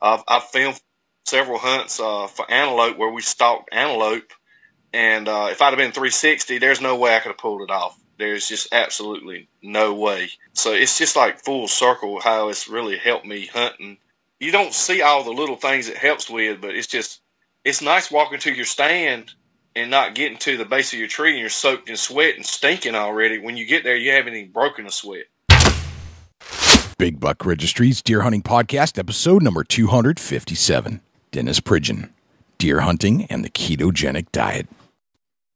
I've filmed several hunts for antelope where we stalked antelope, and if I'd have been 360, there's no way I could have pulled it off. There's just absolutely no way. So it's just like full circle how it's really helped me hunting. You don't see all the little things it helps with, but it's nice walking to your stand and not getting to the base of your tree and you're soaked in sweat and stinking already. When you get there, you haven't even broken a sweat. Big Buck Registry's Deer Hunting Podcast, episode number 257. Dennis Pridgen, Deer Hunting and the Ketogenic Diet.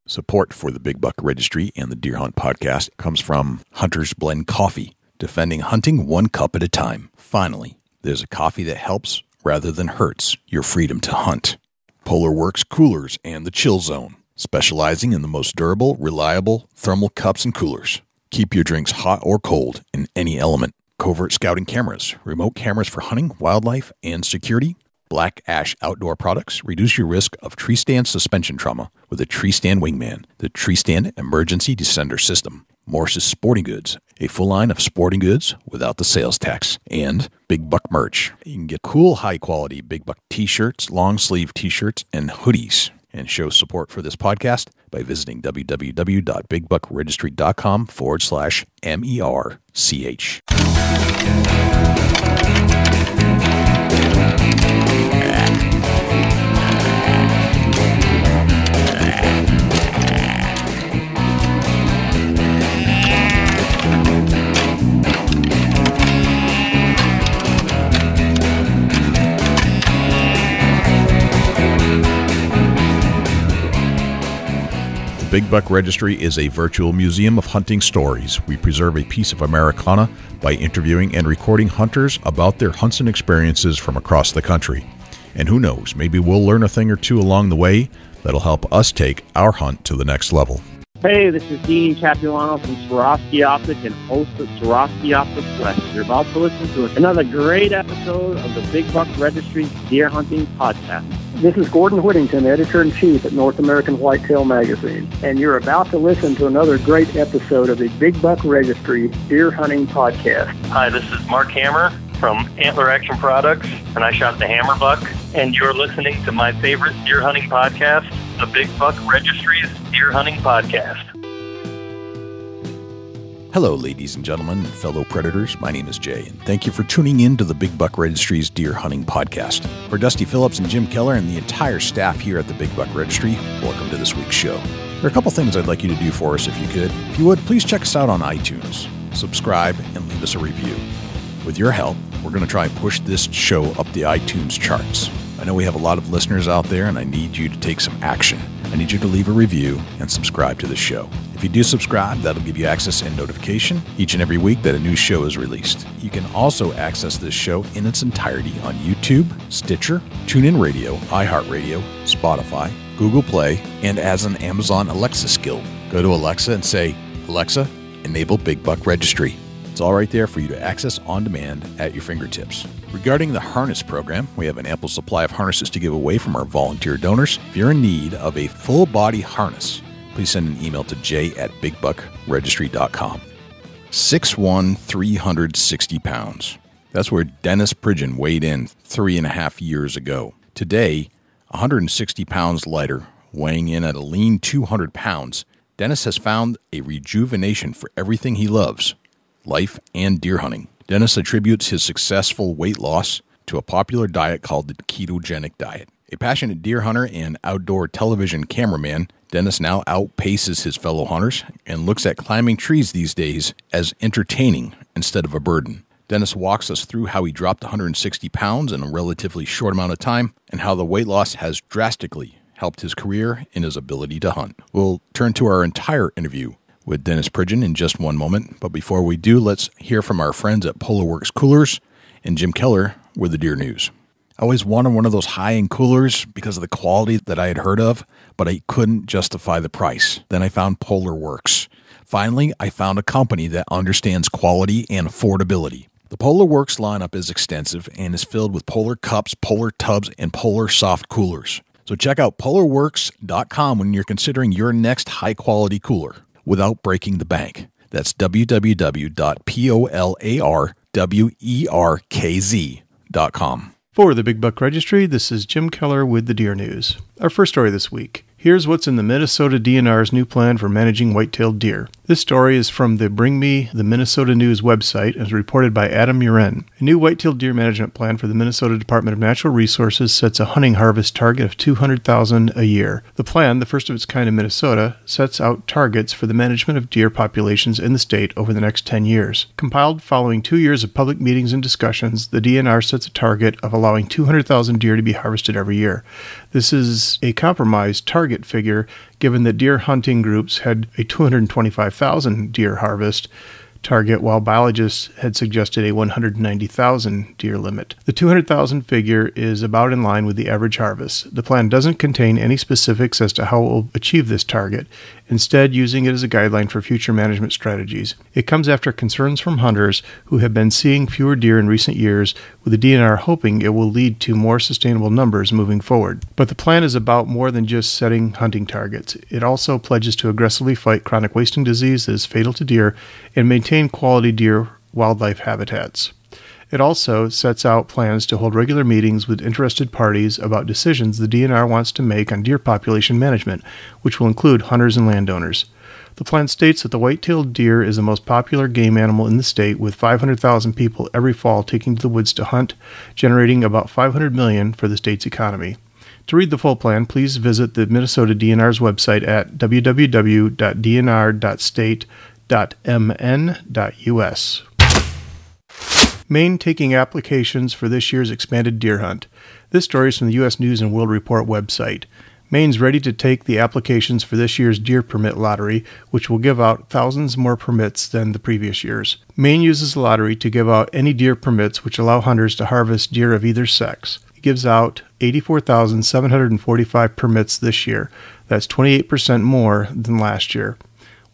Support for the Big Buck Registry and the Deer Hunt Podcast comes from Hunter's Blend Coffee, defending hunting one cup at a time. Finally, there's a coffee that helps rather than hurts your freedom to hunt. Polar Works Coolers and the Chill Zone, specializing in the most durable, reliable thermal cups and coolers. Keep your drinks hot or cold in any element. Covert Scouting Cameras, remote cameras for hunting, wildlife, and security. Black Ash Outdoor Products, reduce your risk of tree stand suspension trauma with a Tree Stand Wingman, the Tree Stand Emergency Descender System. Morse's Sporting Goods, a full line of sporting goods without the sales tax. And Big Buck merch. You can get cool, high-quality Big Buck t-shirts, long-sleeve t-shirts, and hoodies. And show support for this podcast by visiting www.bigbuckregistry.com/MERCH. Big Buck Registry is a virtual museum of hunting stories. We preserve a piece of Americana by interviewing and recording hunters about their hunts and experiences from across the country. And who knows, maybe we'll learn a thing or two along the way that'll help us take our hunt to the next level. Hey, this is Dean Capulano from Swarovski Optics and host of Swarovski Optics West. You're about to listen to another great episode of the Big Buck Registry Deer Hunting Podcast. This is Gordon Whittington, Editor-in-Chief at North American Whitetail Magazine, and you're about to listen to another great episode of the Big Buck Registry Deer Hunting Podcast. Hi, this is Mark Hammer from Antler Action Products, and I shot the hammer buck, and you're listening to my favorite deer hunting podcast, the Big Buck Registry's Deer Hunting Podcast. Hello, ladies and gentlemen and fellow predators. My name is Jay, and thank you for tuning in to the Big Buck Registry's Deer Hunting Podcast. For Dusty Phillips and Jim Keller and the entire staff here at the Big Buck Registry, welcome to this week's show. There are a couple things I'd like you to do for us if you could. If you would, please check us out on iTunes, subscribe, and leave us a review. With your help, we're going to try and push this show up the iTunes charts. I know we have a lot of listeners out there, and I need you to take some action. I need you to leave a review and subscribe to the show. If you do subscribe, that'll give you access and notification each and every week that a new show is released. You can also access this show in its entirety on YouTube, Stitcher, TuneIn Radio, iHeartRadio, Spotify, Google Play, and as an Amazon Alexa skill. Go to Alexa and say, Alexa, enable Big Buck Registry. It's all right there for you to access on demand at your fingertips. Regarding the harness program, we have an ample supply of harnesses to give away from our volunteer donors. If you're in need of a full-body harness, please send an email to jay@bigbuckregistry.com. 6'1", 360 pounds. That's where Dennis Pridgen weighed in 3.5 years ago. Today, 160 pounds lighter, weighing in at a lean 200 pounds, Dennis has found a rejuvenation for everything he loves, life and deer hunting. Dennis attributes his successful weight loss to a popular diet called the Ketogenic diet. A passionate deer hunter and outdoor television cameraman, Dennis now outpaces his fellow hunters and looks at climbing trees these days as entertaining instead of a burden. Dennis walks us through how he dropped 160 pounds in a relatively short amount of time and how the weight loss has drastically helped his career and his ability to hunt. We'll turn to our entire interview with Dennis Pridgen in just one moment, but before we do, let's hear from our friends at Polar Works Coolers and Jim Keller with the Deer News. I always wanted one of those high-end coolers because of the quality that I had heard of, but I couldn't justify the price. Then I found Polar Works. Finally, I found a company that understands quality and affordability. The Polar Works lineup is extensive and is filled with Polar cups, Polar tubs, and Polar soft coolers. So check out polarworks.com when you're considering your next high-quality cooler without breaking the bank. That's www.polarwerkz.com. For the Big Buck Registry, this is Jim Keller with the Deer News. Our first story this week. Here's what's in the Minnesota DNR's new plan for managing white-tailed deer. This story is from the Bring Me the Minnesota News website and is reported by Adam Muren. A new white-tailed deer management plan for the Minnesota Department of Natural Resources sets a hunting harvest target of 200,000 a year. The plan, the first of its kind in Minnesota, sets out targets for the management of deer populations in the state over the next 10 years. Compiled following 2 years of public meetings and discussions, the DNR sets a target of allowing 200,000 deer to be harvested every year. This is a compromised target figure given that deer hunting groups had a 225,000 deer harvest target, while biologists had suggested a 190,000 deer limit. The 200,000 figure is about in line with the average harvest. The plan doesn't contain any specifics as to how it will achieve this target, instead using it as a guideline for future management strategies. It comes after concerns from hunters who have been seeing fewer deer in recent years, with the DNR hoping it will lead to more sustainable numbers moving forward. But the plan is about more than just setting hunting targets. It also pledges to aggressively fight chronic wasting disease that is fatal to deer and maintain quality deer wildlife habitats. It also sets out plans to hold regular meetings with interested parties about decisions the DNR wants to make on deer population management, which will include hunters and landowners. The plan states that the white-tailed deer is the most popular game animal in the state, with 500,000 people every fall taking to the woods to hunt, generating about $500 million for the state's economy. To read the full plan, please visit the Minnesota DNR's website at www.dnr.state.mn.us. Maine taking applications for this year's expanded deer hunt. This story is from the U.S. News & World Report website. Maine's ready to take the applications for this year's deer permit lottery, which will give out thousands more permits than the previous years. Maine uses the lottery to give out any deer permits which allow hunters to harvest deer of either sex. It gives out 84,745 permits this year. That's 28% more than last year.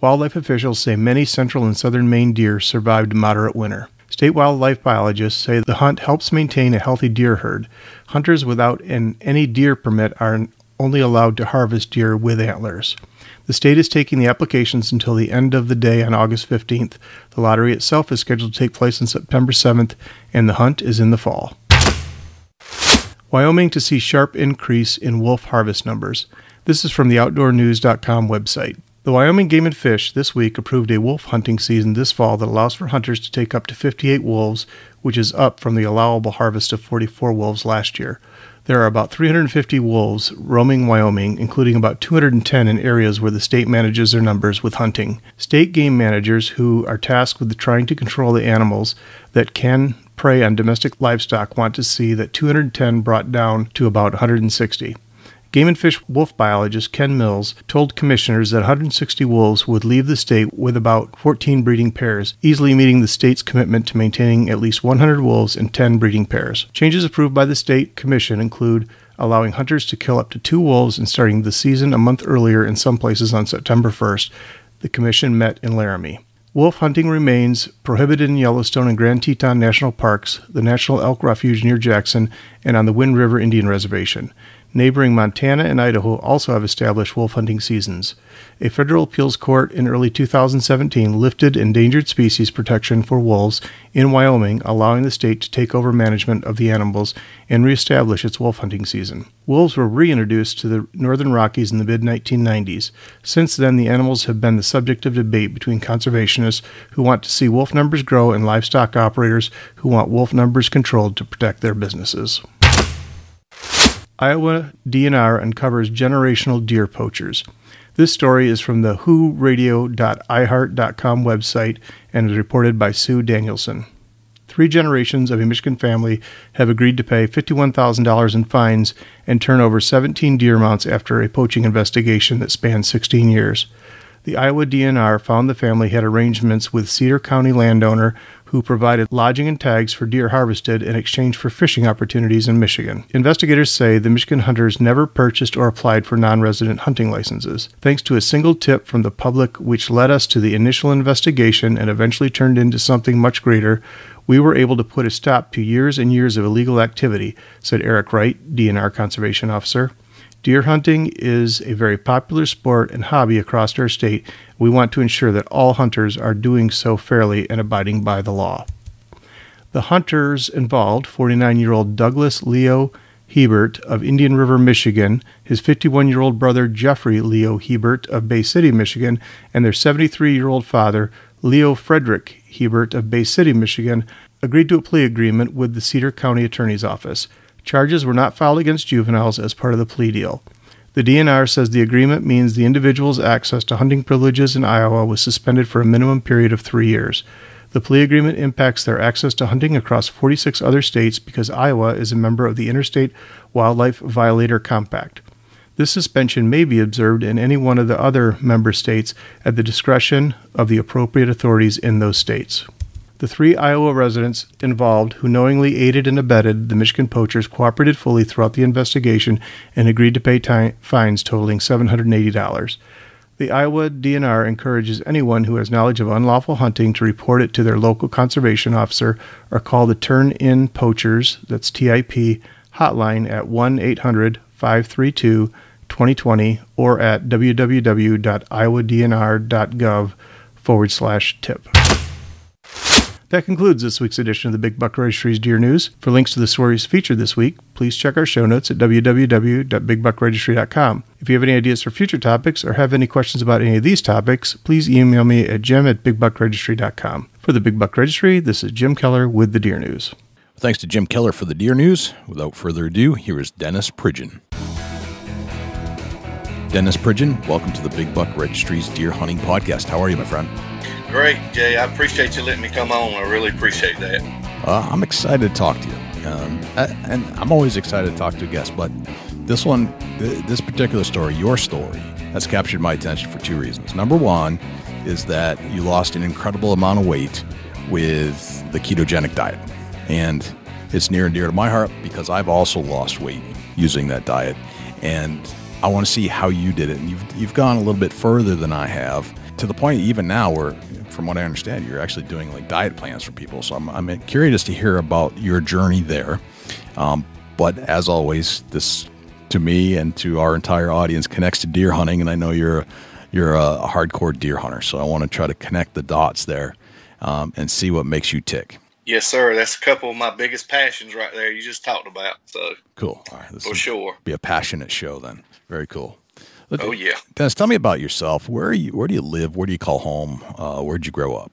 Wildlife officials say many central and southern Maine deer survived a moderate winter. State wildlife biologists say the hunt helps maintain a healthy deer herd. Hunters without any deer permit are only allowed to harvest deer with antlers. The state is taking the applications until the end of the day on August 15th. The lottery itself is scheduled to take place on September 7th, and the hunt is in the fall. Wyoming to see sharp increase in wolf harvest numbers. This is from the OutdoorNews.com website. The Wyoming Game and Fish this week approved a wolf hunting season this fall that allows for hunters to take up to 58 wolves, which is up from the allowable harvest of 44 wolves last year. There are about 350 wolves roaming Wyoming, including about 210 in areas where the state manages their numbers with hunting. State game managers who are tasked with trying to control the animals that can prey on domestic livestock want to see that 210 brought down to about 160. Game and Fish wolf biologist Ken Mills told commissioners that 160 wolves would leave the state with about 14 breeding pairs, easily meeting the state's commitment to maintaining at least 100 wolves and 10 breeding pairs. Changes approved by the state commission include allowing hunters to kill up to 2 wolves and starting the season a month earlier in some places on September 1st. The commission met in Laramie. Wolf hunting remains prohibited in Yellowstone and Grand Teton National Parks, the National Elk Refuge near Jackson, and on the Wind River Indian Reservation. Neighboring Montana and Idaho also have established wolf hunting seasons. A federal appeals court in early 2017 lifted endangered species protection for wolves in Wyoming, allowing the state to take over management of the animals and reestablish its wolf hunting season. Wolves were reintroduced to the northern Rockies in the mid-1990s. Since then, the animals have been the subject of debate between conservationists who want to see wolf numbers grow and livestock operators who want wolf numbers controlled to protect their businesses. Iowa DNR uncovers generational deer poachers. This story is from the whoradio.iheart.com website and is reported by Sue Danielson. 3 generations of a Michigan family have agreed to pay $51,000 in fines and turn over 17 deer mounts after a poaching investigation that spanned 16 years. The Iowa DNR found the family had arrangements with Cedar County landowner who provided lodging and tags for deer harvested in exchange for fishing opportunities in Michigan. Investigators say the Michigan hunters never purchased or applied for non-resident hunting licenses. Thanks to a single tip from the public, which led us to the initial investigation and eventually turned into something much greater, we were able to put a stop to years and years of illegal activity, said Eric Wright, DNR conservation officer. Deer hunting is a very popular sport and hobby across our state. We want to ensure that all hunters are doing so fairly and abiding by the law. The hunters involved, 49-year-old Douglas Leo Hebert of Indian River, Michigan, his 51-year-old brother Jeffrey Leo Hebert of Bay City, Michigan, and their 73-year-old father Leo Frederick Hebert of Bay City, Michigan, agreed to a plea agreement with the Cedar County Attorney's Office. Charges were not filed against juveniles as part of the plea deal. The DNR says the agreement means the individual's access to hunting privileges in Iowa was suspended for a minimum period of 3 years. The plea agreement impacts their access to hunting across 46 other states because Iowa is a member of the Interstate Wildlife Violator Compact. This suspension may be observed in any one of the other member states at the discretion of the appropriate authorities in those states. The 3 Iowa residents involved who knowingly aided and abetted the Michigan poachers cooperated fully throughout the investigation and agreed to pay fines totaling $780. The Iowa DNR encourages anyone who has knowledge of unlawful hunting to report it to their local conservation officer or call the Turn-In Poachers, that's TIP, hotline at 1-800-532-2020 or at www.iowadnr.gov/tip. That concludes this week's edition of the Big Buck Registry's Deer News. For links to the stories featured this week, please check our show notes at www.bigbuckregistry.com. If you have any ideas for future topics or have any questions about any of these topics, please email me at jim@bigbuckregistry.com. For the Big Buck Registry, this is Jim Keller with the Deer News. Thanks to Jim Keller for the Deer News. Without further ado, here is Dennis Pridgen. Dennis Pridgen, welcome to the Big Buck Registry's Deer Hunting Podcast. How are you, my friend? Great, Jay. I appreciate you letting me come on. I really appreciate that. I'm excited to talk to you. And I'm always excited to talk to a guest, but this one, this particular story, your story, has captured my attention for 2 reasons. Number one is that you lost an incredible amount of weight with the ketogenic diet. And it's near and dear to my heart because I've also lost weight using that diet. And I want to see how you did it. And you've gone a little bit further than I have, to the point even now where, from what I understand, you're actually doing like diet plans for people. So I'm curious to hear about your journey there. But as always, this to me and to our entire audience connects to deer hunting, and I know you're a hardcore deer hunter. So I want to try to connect the dots there and see what makes you tick. Yes, sir. That's a couple of my biggest passions right there you just talked about. So cool. All right, this for sure. Be a passionate show then. Very cool. Oh, yeah. Dennis, tell me about yourself. Where do you live? Where do you call home? Where'd you grow up?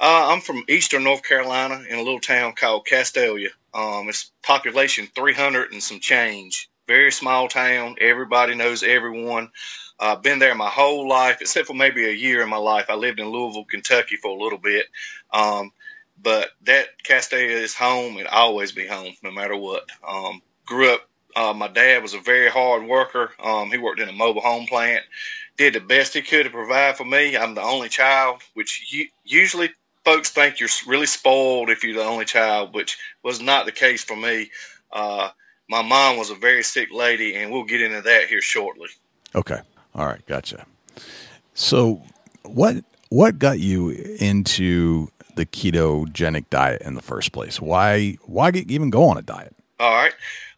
I'm from eastern North Carolina in a little town called Castalia. It's population 300 and some change. Very small town. Everybody knows everyone. I've been there my whole life, except for maybe a year in my life. I lived in Louisville, Kentucky for a little bit. But that Castalia is home and always be home, no matter what. Grew up. My dad was a very hard worker. He worked in a mobile home plant, did the best he could to provide for me. I'm the only child, which usually folks think you're really spoiled if you're the only child, which was not the case for me. My mom was a very sick lady, and we'll get into that here shortly. Okay. All right. Gotcha. So what got you into the ketogenic diet in the first place? Why even go on a diet? All right.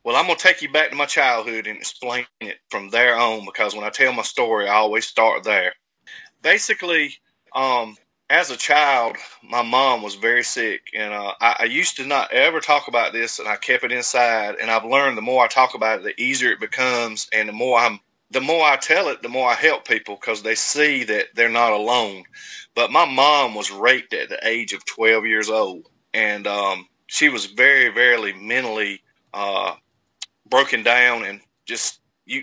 Well, I'm going to take you back to my childhood and explain it from there on, because when I tell my story, I always start there. Basically, as a child, my mom was very sick, and I used to not ever talk about this, and I kept it inside, and I've learned the more I talk about it, the easier it becomes, and the more I tell it, the more I help people, because they see that they're not alone. But my mom was raped at the age of 12 years old, and she was very, very mentally broken down, and just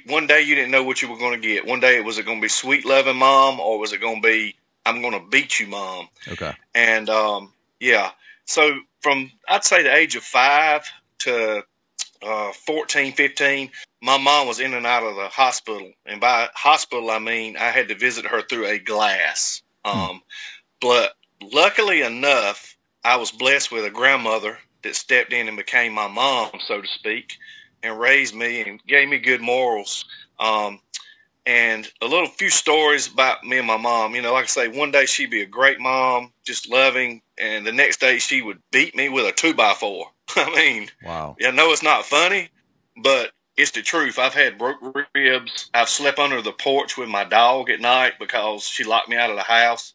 one day you didn't know what you were going to get. One day was it going to be sweet loving mom, or was it going to be I'm going to beat you mom? Okay. And so from I'd say the age of 5 to 14, 15, my mom was in and out of the hospital, and by hospital I mean I had to visit her through a glass. But luckily enough, I was blessed with a grandmother that stepped in and became my mom, so to speak, and raised me and gave me good morals. And a few stories about me and my mom. You know, like I say, one day she'd be a great mom, just loving, and the next day she would beat me with a 2x4. I mean, wow. I know it's not funny, but it's the truth. I've had broke ribs. I've slept under the porch with my dog at night because she locked me out of the house.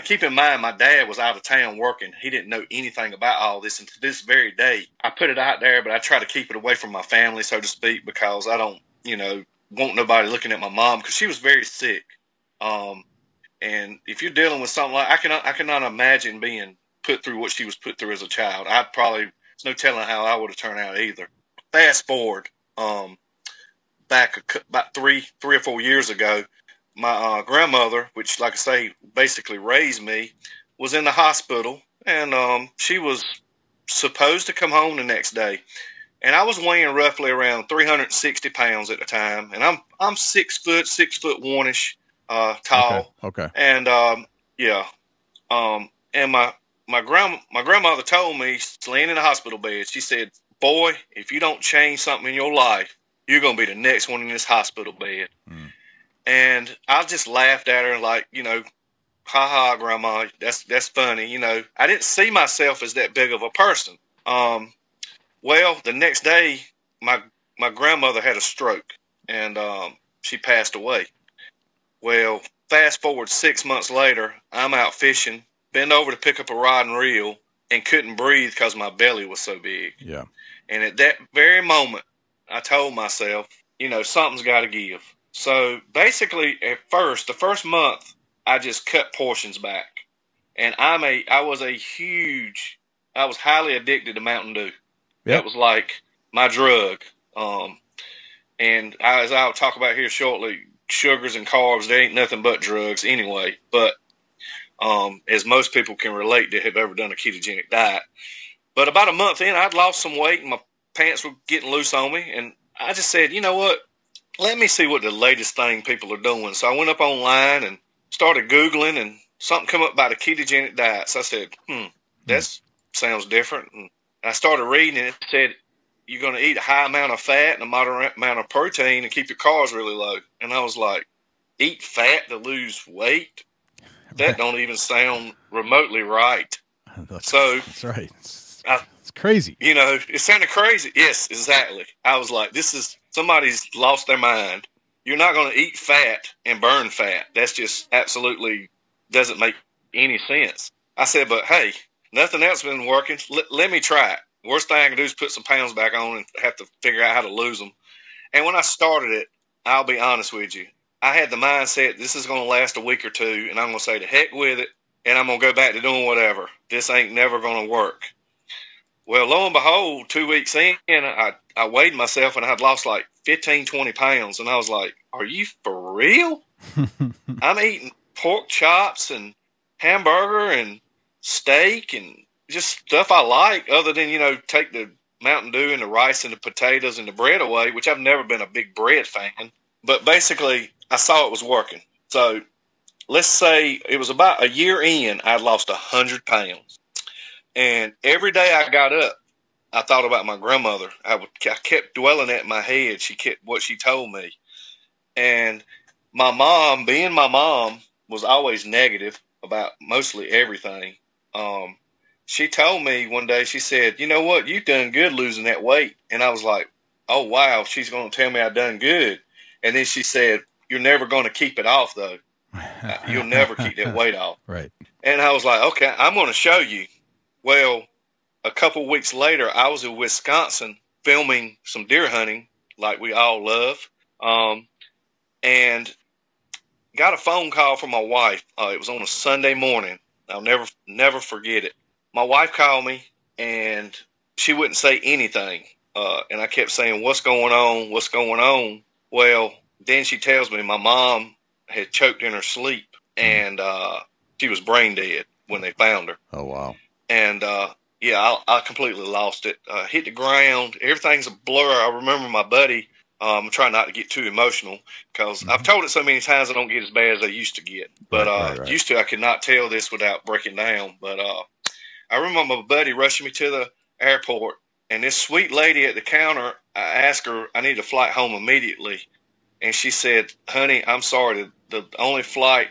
Keep in mind, my dad was out of town working. He didn't know anything about all this. And to this very day, I put it out there, but I try to keep it away from my family, so to speak, because I don't, want nobody looking at my mom, because she was very sick. And if you're dealing with something like, I cannot imagine being put through what she was put through as a child. There's no telling how I would have turned out either. Fast forward, back about three or 4 years ago, my grandmother, which, like I say, basically raised me, was in the hospital, and she was supposed to come home the next day. And I was weighing roughly around 360 pounds at the time, and I'm 6 foot, 6'1" tall. Okay. And and my grandmother told me, laying in the hospital bed, she said, "Boy, if you don't change something in your life, you're gonna be the next one in this hospital bed." And I just laughed at her, like, ha ha, Grandma, that's funny. I didn't see myself as that big of a person. Well, the next day, my grandmother had a stroke, and she passed away. Well, fast forward 6 months later, I'm out fishing, bent over to pick up a rod and reel, and couldn't breathe because my belly was so big. Yeah. And at that very moment, I told myself, something's got to give. So basically, the first month, I just cut portions back, and I was highly addicted to Mountain Dew. Yep. That was like my drug. And as I'll talk about here shortly, sugars and carbs, they ain't nothing but drugs anyway. But as most people can relate that have ever done a ketogenic diet. But about a month in, I'd lost some weight, and my pants were getting loose on me. And I just said, you know what? Let me see what the latest thing people are doing. So I went up online and started Googling, and something come up about a ketogenic diet. So I said, that sounds different. And I started reading, and it said, you're going to eat a high amount of fat and a moderate amount of protein and keep your carbs really low. And I was like, eat fat to lose weight? That don't even sound remotely right. That's right. It's crazy. It sounded crazy. Yes, exactly. I was like, somebody's lost their mind. You're not going to eat fat and burn fat. That's just absolutely doesn't make any sense. I said, but hey, nothing else has been working. Let me try it. Worst thing I can do is put some pounds back on and have to figure out how to lose them. And when I started it, I'll be honest with you, I had the mindset, this is going to last a week or two, and I'm going to say the heck with it, and I'm going to go back to doing whatever. This ain't never going to work. Well, lo and behold, 2 weeks in, I weighed myself, and I had lost like 15, 20 pounds. And I was like, are you for real? I'm eating pork chops and hamburger and steak and just stuff I like, other than, take the Mountain Dew and the rice and the potatoes and the bread away, which I've never been a big bread fan. But basically, I saw it was working. So let's say it was about a year in, I'd lost 100 pounds. And every day I got up, I thought about my grandmother. I kept dwelling at my head. What she told me. And my mom, being my mom, was always negative about mostly everything. She told me one day, she said, you know what, you've done good losing that weight. And I was like, oh, wow, she's going to tell me I've done good. And then she said, you're never going to keep it off, though. You'll never keep that weight off. Right. And I was like, okay, I'm going to show you. Well, a couple weeks later, I was in Wisconsin filming some deer hunting like we all love, and got a phone call from my wife. It was on a Sunday morning. I'll never forget it. My wife called me, and she wouldn't say anything. And I kept saying, what's going on? What's going on? Well, then she tells me my mom had choked in her sleep, and she was brain dead when they found her. Oh, wow. And, I completely lost it. Hit the ground. Everything's a blur. I remember my buddy, I'm trying not to get too emotional because I've told it so many times I don't get as bad as I used to get. But right. Used to, I could not tell this without breaking down. But I remember my buddy rushing me to the airport, and this sweet lady at the counter, I asked her, I need a flight home immediately. And she said, honey, I'm sorry, the only flight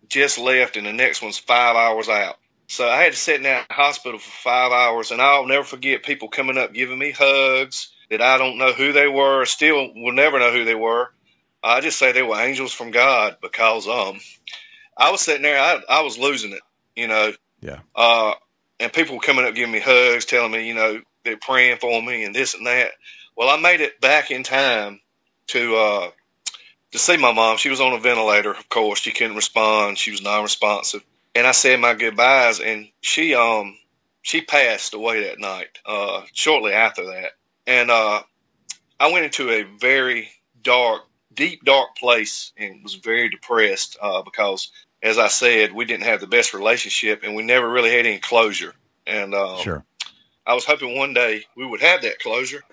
just left and the next one's 5 hours out. So I had to sit in that hospital for 5 hours, and I'll never forget people coming up, giving me hugs, that I don't know who they were, still will never know who they were. I just say they were angels from God, because I was sitting there, I was losing it, you know. Yeah. And people were coming up giving me hugs, telling me, you know, they're praying for me and this and that. Well, I made it back in time to see my mom. She was on a ventilator, of course. She couldn't respond. She was non-responsive. And I said my goodbyes, and she passed away that night, shortly after that. And I went into a very deep, dark place and was very depressed because, as I said, we didn't have the best relationship, and we never really had any closure. And Sure. I was hoping one day we would have that closure.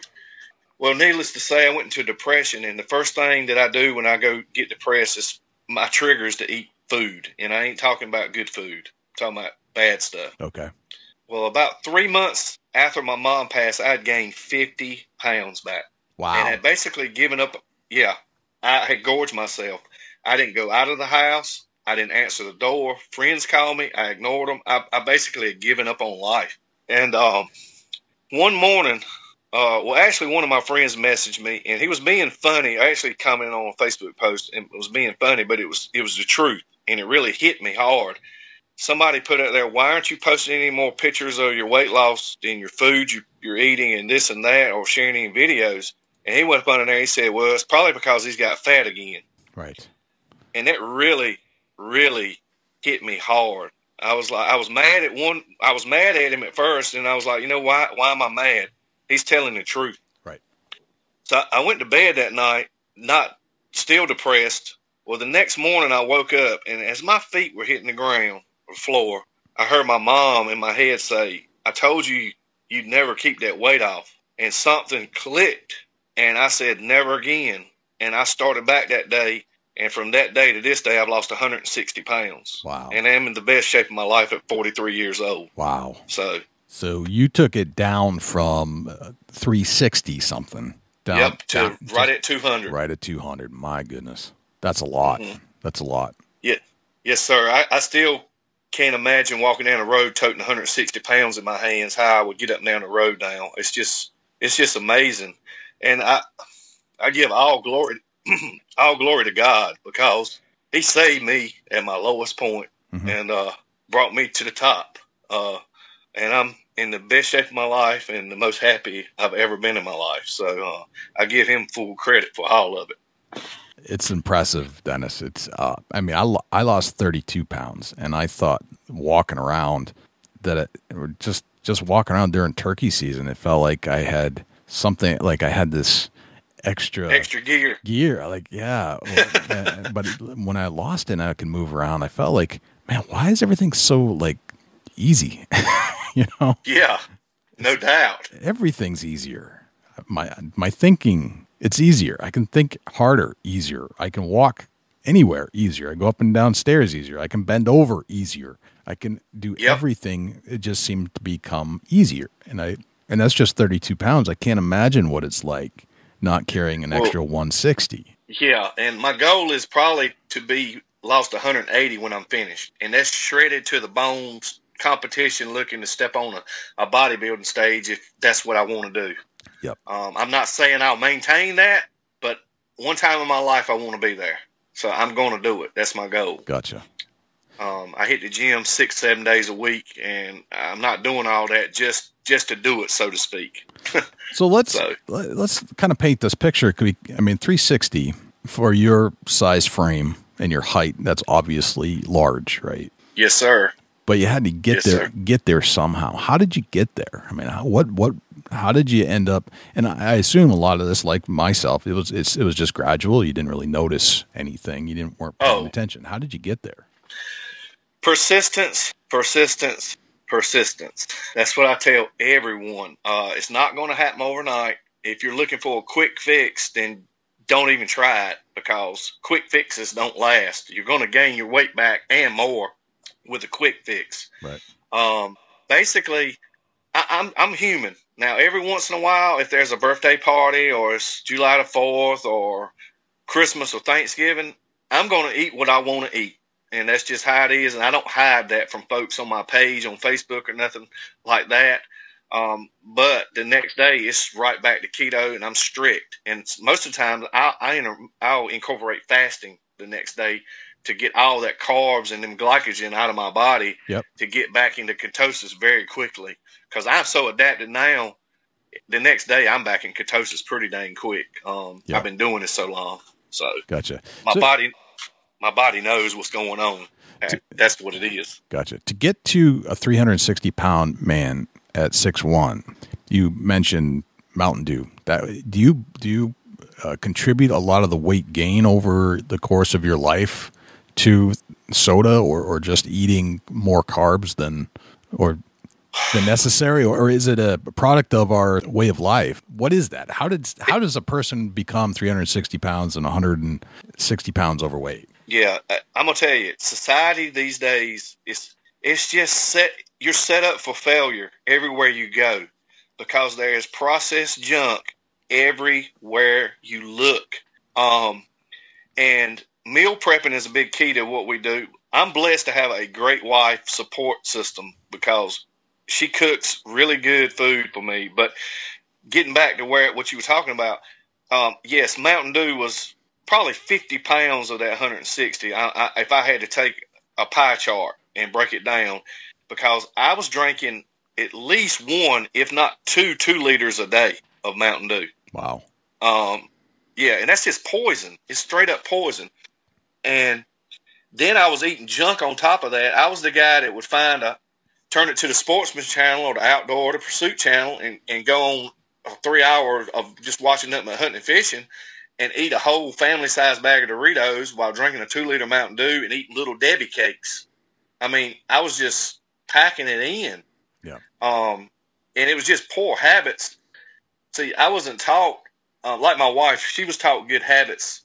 Well, needless to say, I went into depression, and the first thing that I do when I go get depressed is my trigger is to eat food. And I ain't talking about good food. I'm talking about bad stuff. Okay. Well, about 3 months after my mom passed, I had gained 50 pounds back. Wow. And I had basically given up. Yeah, I had gorged myself. I didn't go out of the house. I didn't answer the door. Friends called me. I ignored them. I basically had given up on life. And one morning, actually one of my friends messaged me, and he was being funny. I actually commented on a Facebook post and was being funny, but it was the truth, and it really hit me hard. Somebody put out there, why aren't you posting any more pictures of your weight loss and your food you're eating and this and that, or sharing any videos? And he went up under there, he said, well, it's probably because he's got fat again. Right. And that really, really hit me hard. I was mad at him at first, and I was like, you know, why am I mad? He's telling the truth. Right. So I went to bed that night, still depressed. Well, the next morning I woke up, and as my feet were hitting the ground or floor, I heard my mom in my head say, I told you you'd never keep that weight off. And something clicked, and I said, never again. And I started back that day. And from that day to this day, I've lost 160 pounds. Wow. And I'm in the best shape of my life at 43 years old. Wow. So you took it down from 360 something. Down, right at 200. Right at 200. My goodness. That's a lot. Mm-hmm. That's a lot. Yeah. Yes, sir. I still can't imagine walking down the road toting 160 pounds in my hands, how I would get up and down the road now. It's just amazing. And I give all glory to God, because he saved me at my lowest point, mm-hmm. and brought me to the top. And I'm in the best shape of my life and the most happy I've ever been in my life. So I give him full credit for all of it. It's impressive, Dennis. It's I lost 32 pounds, and I thought walking around just walking around during turkey season, it felt like I had something, like I had this extra gear. Like, yeah. But when I lost it and I could move around, I felt like, man, why is everything so like easy? You know? Yeah, no doubt. Everything's easier. My thinking, it's easier. I can think harder, easier. I can walk anywhere easier. I go up and down stairs easier. I can bend over easier. I can do everything. It just seemed to become easier. And that's just 32 pounds. I can't imagine what it's like not carrying an extra 160. Yeah, and my goal is probably to be lost 180 when I'm finished. And that's shredded to the bones competition, looking to step on a bodybuilding stage if that's what I want to do. Yep. I'm not saying I'll maintain that, but one time in my life I want to be there. So I'm going to do it. That's my goal. Gotcha. I hit the gym 6-7 days a week, and I'm not doing all that just to do it, so to speak. So let's kind of paint this picture. 360 for your size frame and your height, that's obviously large, right? Yes, sir. But you had to get there somehow. How did you get there? I mean, how did you end up? And I assume a lot of this, like myself, it was just gradual. You didn't really notice anything. You weren't paying attention. How did you get there? Persistence. That's what I tell everyone. It's not going to happen overnight. If you're looking for a quick fix, then don't even try it, because quick fixes don't last. You're going to gain your weight back and more with a quick fix. Right. Basically, I'm human. Now, every once in a while, if there's a birthday party or it's July the 4th or Christmas or Thanksgiving, I'm going to eat what I want to eat. And that's just how it is. And I don't hide that from folks on my page on Facebook or nothing like that. But the next day it's right back to keto, and I'm strict. And most of the time I'll incorporate fasting the next day to get all that carbs and them glycogen out of my body to get back into ketosis very quickly. Because I'm so adapted now, the next day I'm back in ketosis pretty dang quick. I've been doing this so long. So gotcha. My body knows what's going on. That's what it is. Gotcha. To get to a 360-pound man at 6'1", you mentioned Mountain Dew. Do you contribute a lot of the weight gain over the course of your life to soda, or just eating more carbs than necessary, or is it a product of our way of life? What is that? How does a person become 360 pounds and 160 pounds overweight? Yeah, I'm gonna tell you, society these days it's just you're set up for failure everywhere you go, because there is processed junk everywhere you look. And meal prepping is a big key to what we do. I'm blessed to have a great wife support system, because she cooks really good food for me. But getting back to what you were talking about, yes, Mountain Dew was probably 50 pounds of that 160. If I had to take a pie chart and break it down, because I was drinking at least one, if not 2 liters a day of Mountain Dew. Wow. Yeah, and that's just poison. It's straight up poison. And then I was eating junk on top of that. I was the guy that would turn it to the Sportsman channel or the Outdoor or the Pursuit channel and go on a 3 hours of just watching nothing but hunting and fishing, and eat a whole family-sized bag of Doritos while drinking a 2-liter Mountain Dew and eating Little Debbie cakes. I mean, I was just packing it in. Yeah. And it was just poor habits. See, I wasn't taught, like my wife, she was taught good habits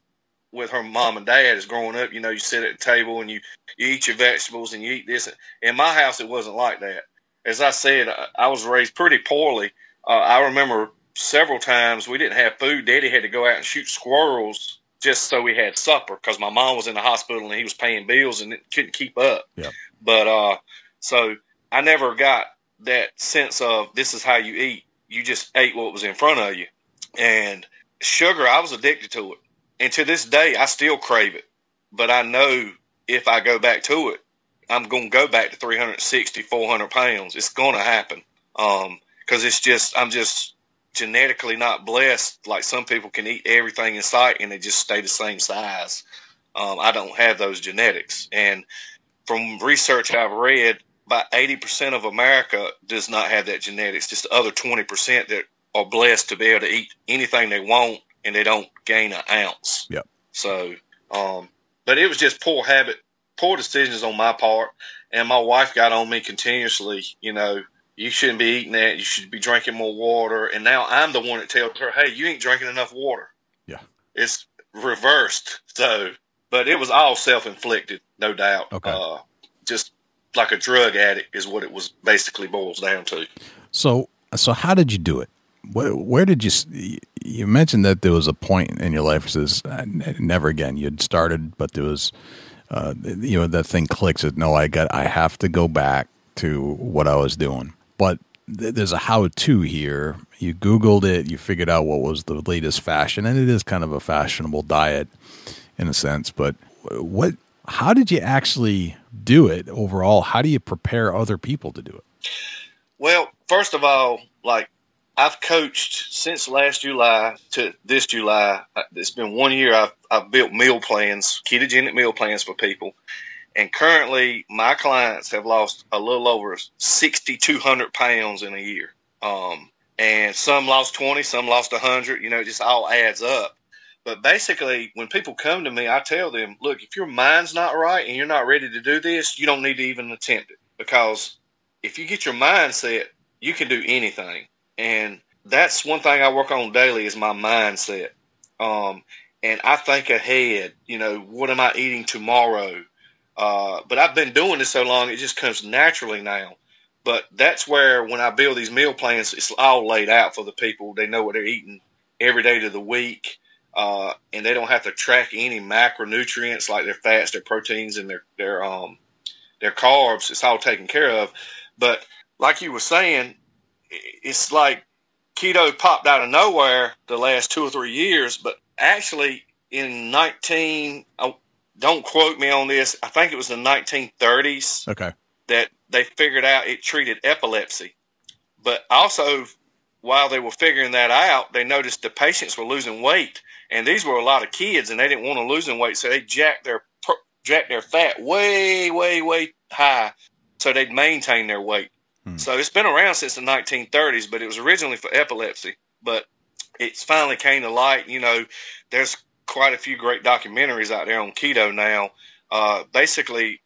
with her mom and dad as growing up. You sit at the table and you eat your vegetables and you eat this. In my house, it wasn't like that. As I said, I was raised pretty poorly. I remember several times we didn't have food. Daddy had to go out and shoot squirrels just so we had supper, because my mom was in the hospital and he was paying bills and couldn't keep up. Yeah. But so I never got that sense of this is how you eat. You just ate what was in front of you. And sugar, I was addicted to it. And to this day, I still crave it. But I know if I go back to it, I'm going to go back to 360, 400 pounds. It's going to happen. Because I'm just genetically not blessed. Like some people can eat everything in sight and they just stay the same size. I don't have those genetics. And from research I've read, about 80% of America does not have that genetics. Just the other 20% that are blessed to be able to eat anything they want and they don't gain an ounce. Yep. So, but it was just poor decisions on my part. And my wife got on me continuously, you shouldn't be eating that. You should be drinking more water. And now I'm the one that tells her, hey, you ain't drinking enough water. Yeah. It's reversed. So, but it was all self-inflicted, no doubt. Okay. Just like a drug addict is what it was basically boils down to. So how did you do it? Where did you mentioned that there was a point in your life that says, never again. You'd started, but there was, that thing clicks. No, I have to go back to what I was doing. But there's a how-to here. You Googled it. You figured out what was the latest fashion, and it is kind of a fashionable diet in a sense. But how did you actually do it overall? How do you prepare other people to do it? Well, first of all, I've coached since last July to this July. It's been 1 year. I've built meal plans, ketogenic meal plans for people. And currently, my clients have lost a little over 6,200 pounds in a year. And some lost 20, some lost 100. It just all adds up. But basically, when people come to me, I tell them, look, if your mind's not right and you're not ready to do this, you don't need to even attempt it. Because if you get your mind set, you can do anything. And that's one thing I work on daily is my mindset. And I think ahead, what am I eating tomorrow? But I've been doing this so long, it just comes naturally now. But that's where when I build these meal plans, it's all laid out for the people. They know what they're eating every day of the week. And they don't have to track any macronutrients like their fats, their proteins, and their carbs. It's all taken care of. But like you were saying, it's like keto popped out of nowhere the last 2 or 3 years, but actually in don't quote me on this, I think it was the 1930s. Okay. That they figured out it treated epilepsy. But also, while they were figuring that out, they noticed the patients were losing weight. And these were a lot of kids, and they didn't want to lose weight, so they jacked their fat way, way, way high so they'd maintain their weight. So it's been around since the 1930s, but it was originally for epilepsy. But it's finally came to light. You know, there's quite a few great documentaries out there on keto now. Basically,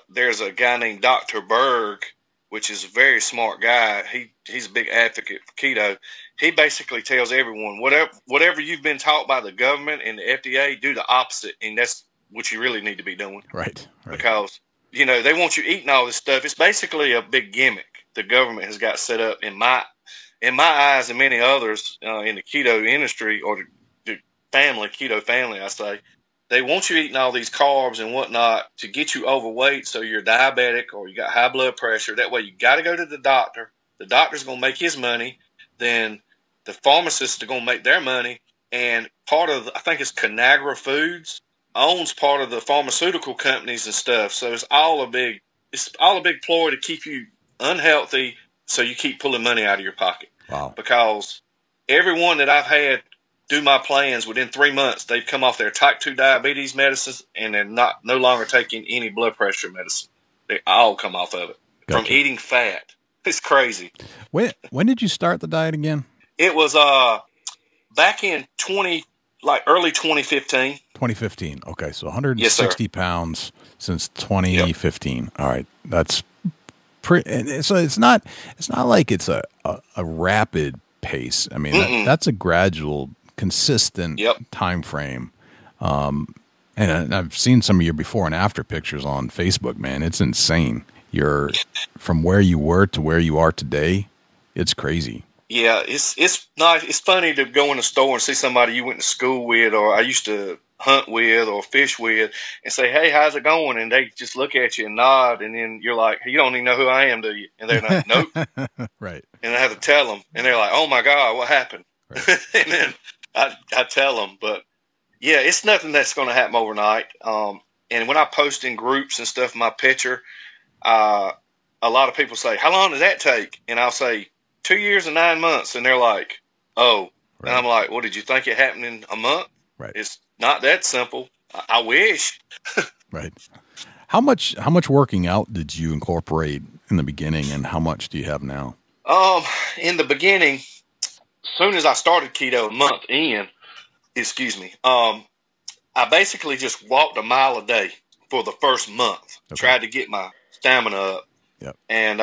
there's a guy named Dr. Berg, which is a very smart guy. He's a big advocate for keto. He basically tells everyone, whatever you've been taught by the government and the FDA, do the opposite, and that's what you really need to be doing. Right. Because, you know, they want you eating all this stuff. It's basically a big gimmick the government has got set up in my eyes and many others in the keto industry, or the keto family, I say. They want you eating all these carbs and whatnot to get you overweight, so you're diabetic or you got high blood pressure. That way you got to go to the doctor. The doctor's going to make his money. Then the pharmacists are going to make their money. And part of, I think it's Conagra Foods, owns part of the pharmaceutical companies and stuff. So it's all a big ploy to keep you unhealthy, so you keep pulling money out of your pocket. Wow. Because everyone that I've had do my plans, within 3 months, they've come off their type 2 diabetes medicines, and they're no longer taking any blood pressure medicine. They all come off of it. Gotcha. From eating fat. It's crazy. When did you start the diet again? It was back in early 2015. 2015. Okay, so 160 pounds since 2015. Yep. All right, that's pretty. So it's not like it's a rapid pace. I mean, that's a gradual, consistent time frame. And I've seen some of your before and after pictures on Facebook. Man, it's insane. You're from where you were to where you are today. It's crazy. Yeah, it's not. It's funny to go in the store and see somebody you went to school with, or I used to hunt with or fish with, and say, "Hey, how's it going?" And they just look at you and nod, and then you're like, "You don't even know who I am, do you?" And they're like, "Nope." Right. And I have to tell them, and they're like, "Oh my God, what happened?" Right. And then I tell them, but yeah, it's nothing that's going to happen overnight. And when I post in groups and stuff, my picture, a lot of people say, "How long does that take?" And I'll say, 2 years and 9 months. And they're like, "Oh." Right. And I'm like, "Well, did you think it happened in a month?" Right. It's not that simple. I wish. Right. How much working out did you incorporate in the beginning, and how much do you have now? In the beginning, as soon as I started keto, a month in, I basically just walked a mile a day for the first month. Okay. Tried to get my stamina up. Yep. And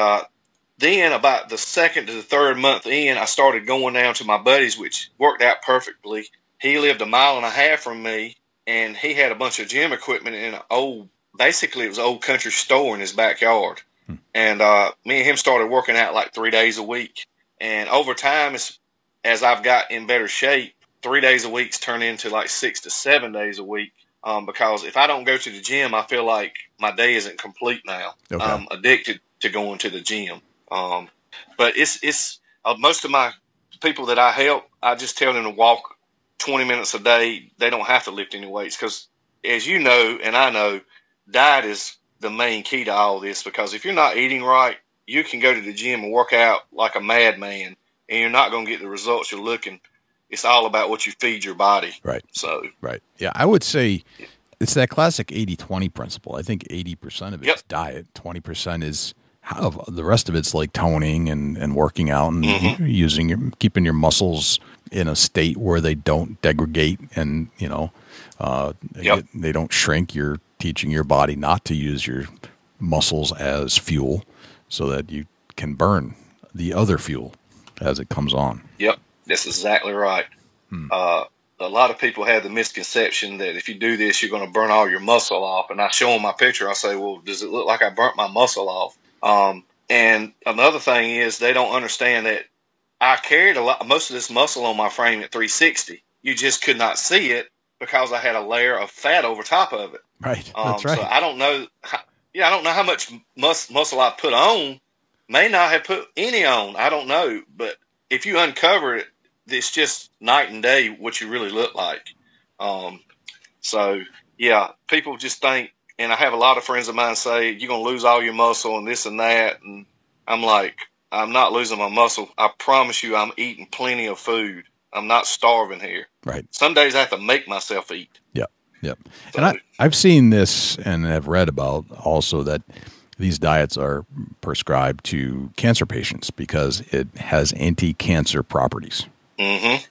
then about the second to the third month in, I started going down to my buddy's, which worked out perfectly. He lived 1.5 miles from me, and he had a bunch of gym equipment in it was an old country store in his backyard. And me and him started working out like 3 days a week. And over time, as I've got in better shape, 3 days a week's turned into like 6 to 7 days a week. Because if I don't go to the gym, I feel like my day isn't complete now. Okay. I'm addicted to going to the gym. But it's most of my people that I help, I just tell them to walk 20 minutes a day. They don't have to lift any weights, because as you know, and I know, diet is the main key to all this, because if you're not eating right, you can go to the gym and work out like a madman, and you're not going to get the results you're looking. It's all about what you feed your body. Right. So, right. Yeah. I would say it's that classic 80-20 principle. I think 80% of it's diet. 20% is the rest of it's like toning and working out and keeping your muscles in a state where they don't degrade and, they don't shrink. You're teaching your body not to use your muscles as fuel so that you can burn the other fuel as it comes on. Yep. That's exactly right. A lot of people have the misconception that if you do this, you're going to burn all your muscle off. And I show them my picture. I say, well, does it look like I burnt my muscle off? And another thing is they don't understand that I carried most of this muscle on my frame at 360. You just could not see it because I had a layer of fat over top of it. Right. That's right. So I don't know. I don't know how much muscle I put on, may not have put any on. I don't know. But if you uncover it, it's just night and day what you really look like. So, yeah, people just think, and I have a lot of friends of mine say, you're going to lose all your muscle and this and that. And I'm like, I'm not losing my muscle. I promise you I'm eating plenty of food. I'm not starving here. Right. Some days I have to make myself eat. Yep. Yep. So, And I've seen this and have read about also that these diets are prescribed to cancer patients because it has anti-cancer properties. Mm-hmm.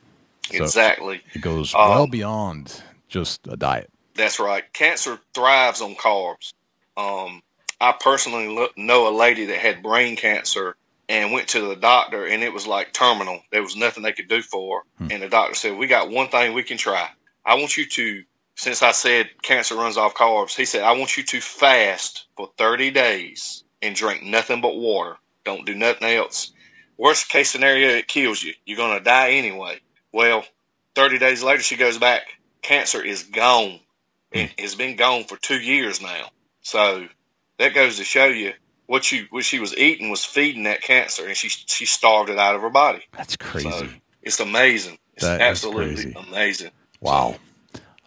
So exactly. It goes well beyond just a diet. That's right. Cancer thrives on carbs. I personally know a lady that had brain cancer and went to the doctor, and it was like terminal. There was nothing they could do for her. And the doctor said, we got one thing we can try. I want you to, since I said cancer runs off carbs, he said, I want you to fast for 30 days and drink nothing but water. Don't do nothing else. Worst case scenario, it kills you. You're going to die anyway. Well, 30 days later, she goes back. Cancer is gone. It has been gone for 2 years now. So that goes to show you what she was eating was feeding that cancer, and she starved it out of her body. That's crazy. So it's amazing. It's absolutely amazing. Wow.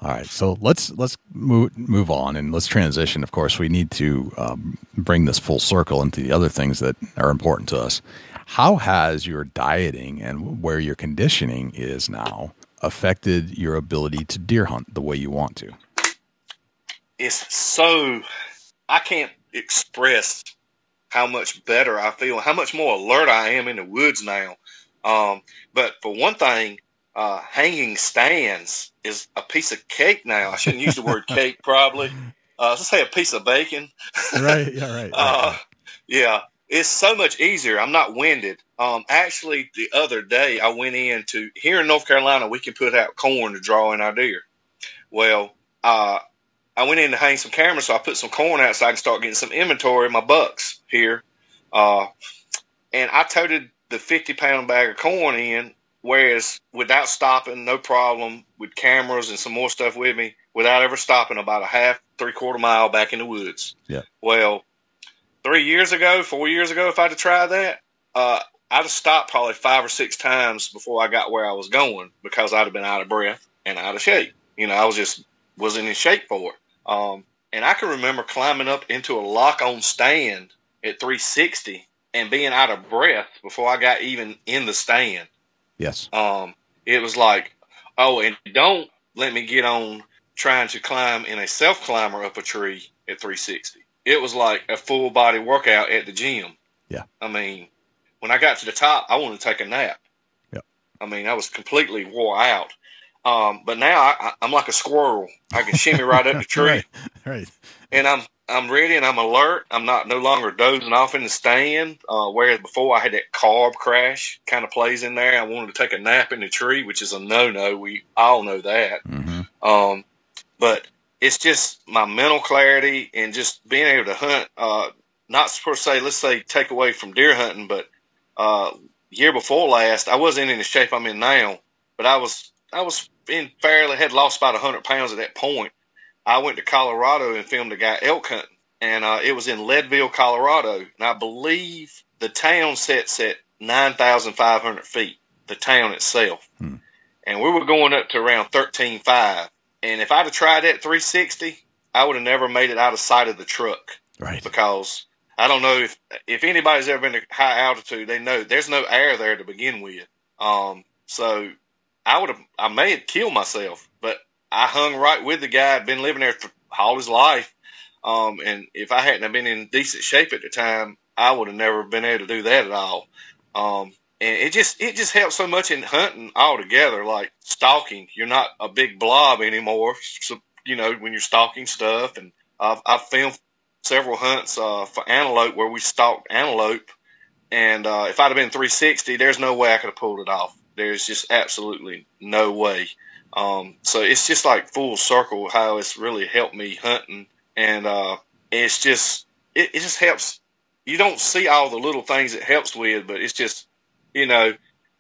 All right, so let's move on and let's transition. Of course, we need to bring this full circle into the other things that are important to us. How has your dieting and where your conditioning is now affected your ability to deer hunt the way you want to? It's so, I can't express how much better I feel, how much more alert I am in the woods now. But for one thing, hanging stands is a piece of cake now. I shouldn't use the word cake, probably. Let's say a piece of bacon. Right. Yeah. Right. Yeah. It's so much easier. I'm not winded. Actually, the other day I went into, here in North Carolina, we can put out corn to draw in our deer. Well, I went in to hang some cameras, so I put some corn out so I can start getting some inventory of my bucks here. And I toted the 50-pound bag of corn in, whereas without stopping, no problem, with cameras and some more stuff with me, without ever stopping, about a half, 3/4 mile back in the woods. Yeah. Well, 4 years ago, if I'd have tried that, I'd have stopped probably 5 or 6 times before I got where I was going because I'd have been out of breath and out of shape. You know, I wasn't in shape for it. And I can remember climbing up into a lock-on stand at 360 and being out of breath before I got even in the stand. Yes. It was like, oh, and don't let me get on trying to climb in a self-climber up a tree at 360. It was like a full-body workout at the gym. Yeah. I mean, when I got to the top, I wanted to take a nap. Yeah. I mean, I was completely wore out. But now I'm like a squirrel. I can shimmy right up the tree. Right. And I'm ready and I'm alert. I'm no longer dozing off in the stand. Whereas before I had that carb crash kind of plays in there. I wanted to take a nap in the tree, which is a no-no. We all know that. Mm-hmm. But it's just my mental clarity and just being able to hunt. Not per se, let's say, take away from deer hunting, but year before last, I wasn't in the shape I'm in now. But I was had lost about 100 pounds at that point. I went to Colorado and filmed a guy elk hunting, and it was in Leadville, Colorado. And I believe the town sets at 9,500 feet, the town itself. And we were going up to around 13.5. And if I'd have tried that 360, I would have never made it out of sight of the truck. Right. Because I don't know if anybody's ever been to high altitude, they know there's no air there to begin with. So I may have killed myself, but I hung right with the guy. I'd been living there for all his life. And if I hadn't have been in decent shape at the time, I would have never been able to do that at all. And it just helps so much in hunting altogether, like stalking. You're not a big blob anymore. So, you know, when you're stalking stuff, and I've filmed several hunts, for antelope where we stalked antelope. And, if I'd have been 360, there's no way I could have pulled it off. There's just absolutely no way. So it's just like full circle how it's really helped me hunting. And, it's just, it just helps. You don't see all the little things it helps with, but it's just, you know,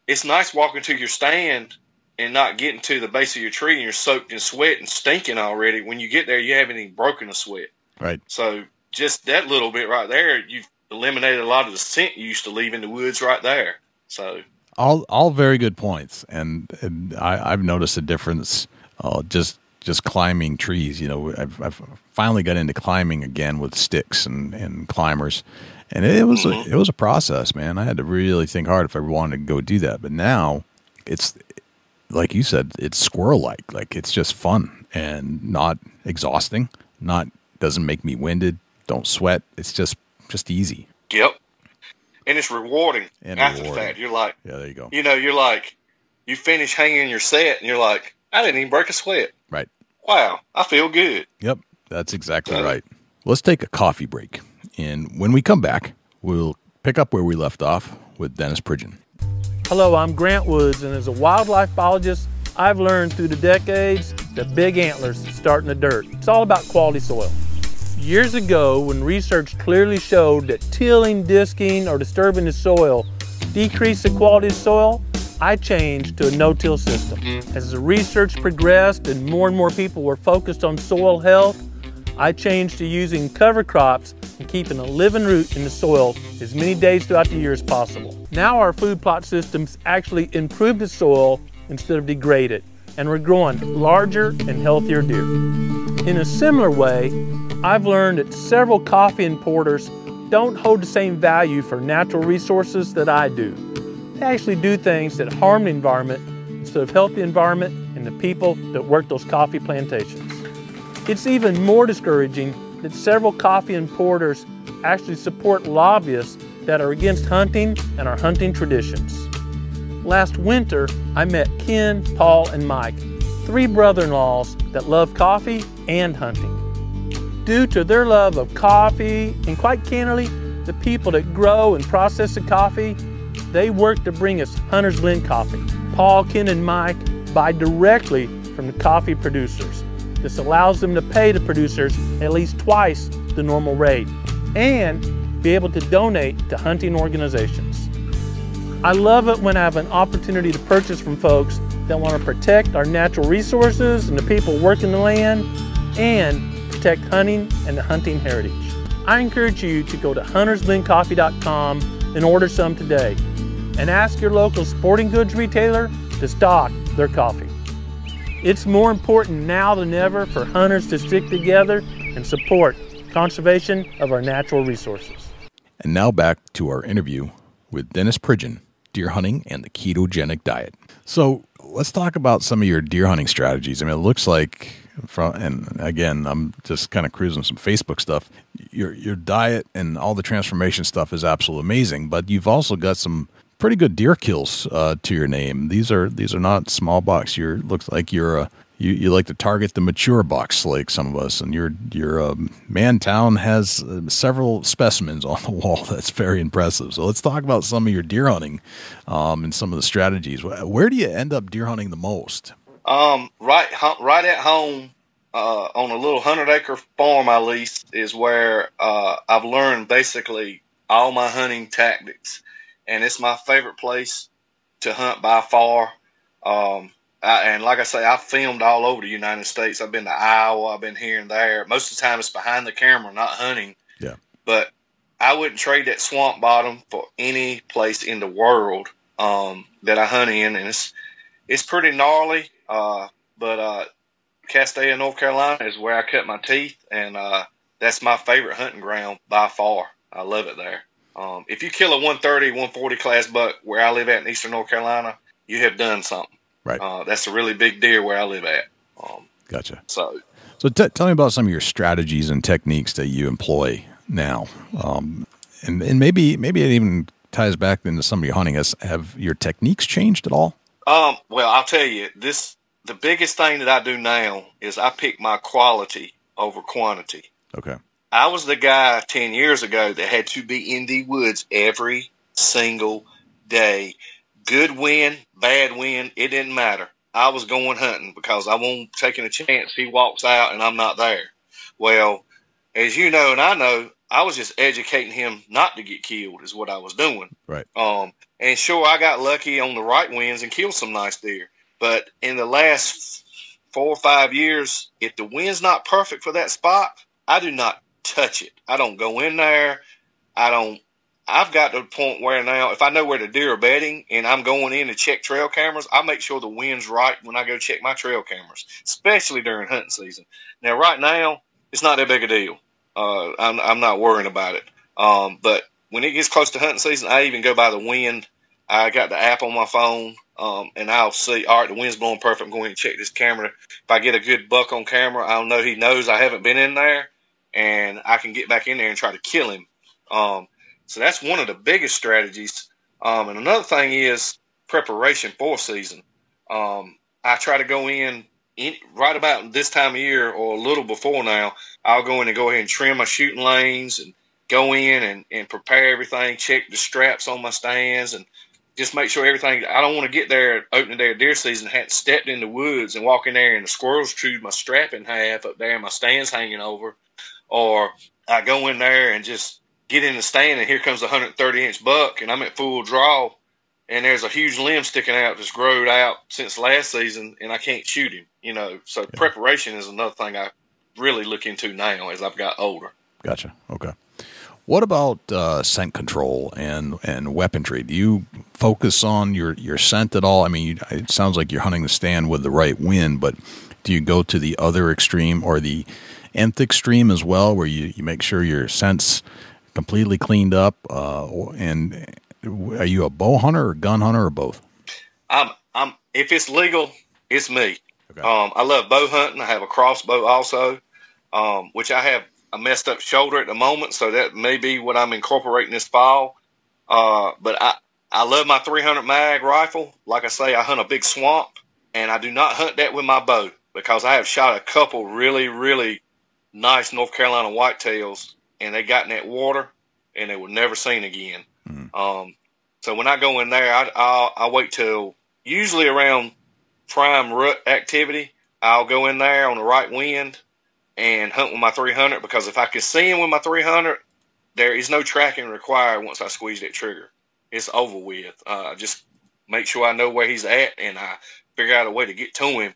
it's nice walking to your stand and not getting to the base of your tree and you're soaked in sweat and stinking already. When you get there, you haven't even broken a sweat. Right. So just that little bit right there, eliminated a lot of the scent you used to leave in the woods right there. So all very good points, and I've noticed a difference just climbing trees. You know, I've finally got into climbing again with sticks and climbers, and it was a process, man. I had to really think hard if I wanted to go do that. But now it's like you said, it's squirrel-like. Like, it's just fun and not exhausting. Doesn't make me winded. Don't sweat. It's just easy. Yep. And it's rewarding after the fact. You're like, yeah, there you go. You know, you're like, you finish hanging your set and you're like, I didn't even break a sweat. Right. Wow, I feel good. Yep, that's exactly right. Let's take a coffee break. And when we come back, we'll pick up where we left off with Dennis Pridgen. Hello, I'm Grant Woods, and as a wildlife biologist, I've learned through the decades that big antlers start in the dirt. It's all about quality soil. Years ago, when research clearly showed that tilling, disking, or disturbing the soil decreased the quality of soil, I changed to a no-till system. As the research progressed and more people were focused on soil health, I changed to using cover crops and keeping a living root in the soil as many days throughout the year as possible. Now our food plot systems actually improve the soil instead of degrade it, and we're growing larger and healthier deer. In a similar way, I've learned that several coffee importers don't hold the same value for natural resources that I do. They actually do things that harm the environment instead of help the environment and the people that work those coffee plantations. It's even more discouraging that several coffee importers actually support lobbyists that are against hunting and our hunting traditions. Last winter, I met Ken, Paul, and Mike, 3 brother-in-laws that love coffee and hunting. Due to their love of coffee, and quite candidly, the people that grow and process the coffee, they work to bring us Hunter's Blend coffee. Paul, Ken, and Mike buy directly from the coffee producers. This allows them to pay the producers at least twice the normal rate and be able to donate to hunting organizations. I love it when I have an opportunity to purchase from folks that want to protect our natural resources and the people working the land and protect hunting and the hunting heritage. I encourage you to go to huntersblendcoffee.com and order some today, and ask your local sporting goods retailer to stock their coffee. It's more important now than ever for hunters to stick together and support conservation of our natural resources. And now back to our interview with Dennis Pridgen, deer hunting and the ketogenic diet. So let's talk about some of your deer hunting strategies. I mean, it looks like, and again, I'm just kind of cruising some Facebook stuff. Your diet and all the transformation stuff is absolutely amazing, but you've also got some pretty good deer kills to your name. These are not small bucks. Looks like you like to target the mature bucks, like some of us. And your man town has several specimens on the wall. That's very impressive. So let's talk about some of your deer hunting and some of the strategies. Where do you end up deer hunting the most? Right at home on a little 100-acre farm I lease is where I've learned basically all my hunting tactics. And it's my favorite place to hunt by far. And like I say, I've filmed all over the United States. I've been to Iowa. I've been here and there. Most of the time it's behind the camera, not hunting. Yeah. But I wouldn't trade that swamp bottom for any place in the world that I hunt in. And it's pretty gnarly. But Castaic, North Carolina is where I cut my teeth. And that's my favorite hunting ground by far. I love it there. If you kill a 130, 140 class buck where I live at in eastern North Carolina, you have done something. Right. That's a really big deer where I live at. Gotcha. So tell me about some of your strategies and techniques that you employ now. And maybe it even ties back into some of your hunting. Have your techniques changed at all? Well, I'll tell you, the biggest thing that I do now is I pick my quality over quantity. Okay. I was the guy 10 years ago that had to be in the woods every single day. Good wind, bad wind, it didn't matter. I was going hunting because I wasn't taking a chance he walks out and I'm not there. Well, as you know and I know, I was just educating him not to get killed is what I was doing. Right. And sure, I got lucky on the right winds and killed some nice deer. But in the last 4 or 5 years, if the wind's not perfect for that spot, I do not touch it. I don't go in there. I've got to the point where now, if I know where the deer are bedding and I'm going in to check trail cameras, I make sure the wind's right when I go check my trail cameras, especially during hunting season. Now, right now, it's not that big a deal. I'm not worrying about it. But when it gets close to hunting season, I even go by the wind. I got the app on my phone, and I'll see, all right, the wind's blowing perfect. I'm going to check this camera. If I get a good buck on camera, I'll know he knows I haven't been in there, and I can get back in there and try to kill him. So that's one of the biggest strategies. And another thing is preparation for season. I try to go in right about this time of year or a little before now. I'll go in and go ahead and trim my shooting lanes and go in and prepare everything, check the straps on my stands, and just make sure everything. I don't want to get there opening day of deer season, hadn't stepped in the woods and walk in there and the squirrels chewed my strap in half up there and my stand's hanging over. Or I go in there and just get in the stand and here comes a 130-inch buck and I'm at full draw and there's a huge limb sticking out that's growed out since last season and I can't shoot him, you know. So preparation is another thing I really look into now as I've got older. Gotcha. Okay. What about scent control and weaponry? Do you focus on your scent at all? I mean, it sounds like you're hunting the stand with the right wind, but do you go to the other extreme or the nth extreme as well, where you make sure your scent's completely cleaned up? And are you a bow hunter or gun hunter or both? I'm if it's legal, it's me. Okay. I love bow hunting. I have a crossbow also, which I have a messed up shoulder at the moment, so that may be what I'm incorporating this fall. But I love my 300 mag rifle. Like I say, I hunt a big swamp, and I do not hunt that with my bow because I have shot a couple really, really nice North Carolina whitetails, and they got in that water, and they were never seen again. Mm. So when I go in there, I wait till usually around prime rut activity. I'll go in there on the right wind and hunt with my 300, because if I can see him with my 300, there is no tracking required once I squeeze that trigger. It's over with. Just make sure I know where he's at, and I figure out a way to get to him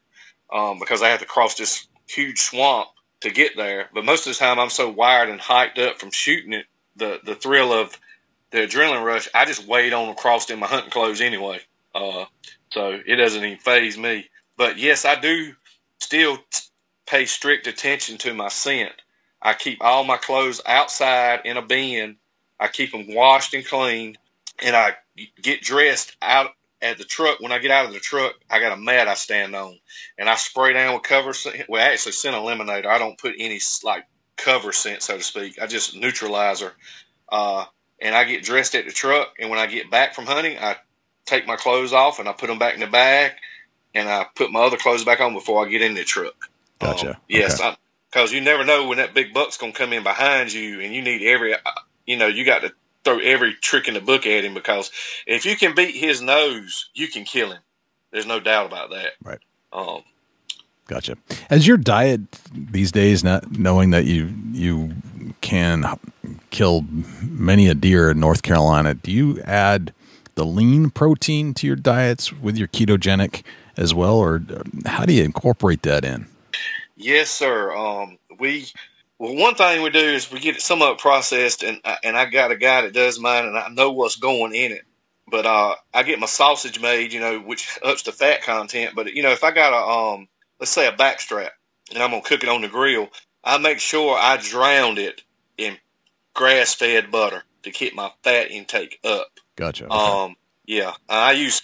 because I have to cross this huge swamp to get there. But most of the time I'm so wired and hyped up from shooting it, the thrill of the adrenaline rush, I just wade on across in my hunting clothes anyway. So it doesn't even faze me. But yes, I do still pay strict attention to my scent. I keep all my clothes outside in a bin. I keep them washed and cleaned, and I get dressed out at the truck. When I get out of the truck, I got a mat I stand on, and I spray down with cover scent. Well, actually, scent eliminator. I don't put any like cover scent, so to speak. I just neutralizer. And I get dressed at the truck, and when I get back from hunting, I take my clothes off and I put them back in the bag, and I put my other clothes back on before I get in the truck. Gotcha. Yes, okay. Because you never know when that big buck's going to come in behind you, and you need you got to throw every trick in the book at him, because if you can beat his nose, you can kill him. There's no doubt about that. Right. Gotcha. As your diet these days, not knowing that you can kill many a deer in North Carolina, do you add the lean protein to your diets with your ketogenic as well, or how do you incorporate that in? Yes, sir. One thing we do is we get some of it processed, and I got a guy that does mine, and I know what's going in it. But I get my sausage made, which ups the fat content. But if I got a let's say a backstrap, and I'm gonna cook it on the grill, I make sure I drowned it in grass-fed butter to keep my fat intake up. Gotcha. Okay. Yeah, I use.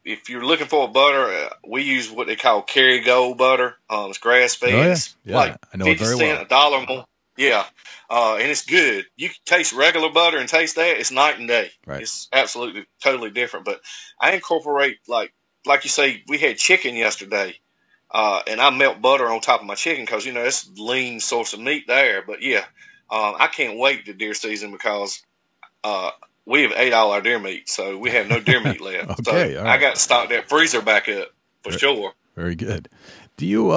If you're looking for a butter, we use what they call Kerrygold butter. It's grass fed. Oh, yeah. It's like I know 50 it very well. $1 more. Yeah, and it's good. You can taste regular butter and taste that. It's night and day. Right. It's absolutely totally different. But I incorporate like you say. We had chicken yesterday, and I melt butter on top of my chicken because it's lean source of meat there. But yeah, I can't wait to deer season because we have ate all our deer meat, so we have no deer meat left. Okay, so right. I got to stock that freezer back up for sure. Very good. Do you,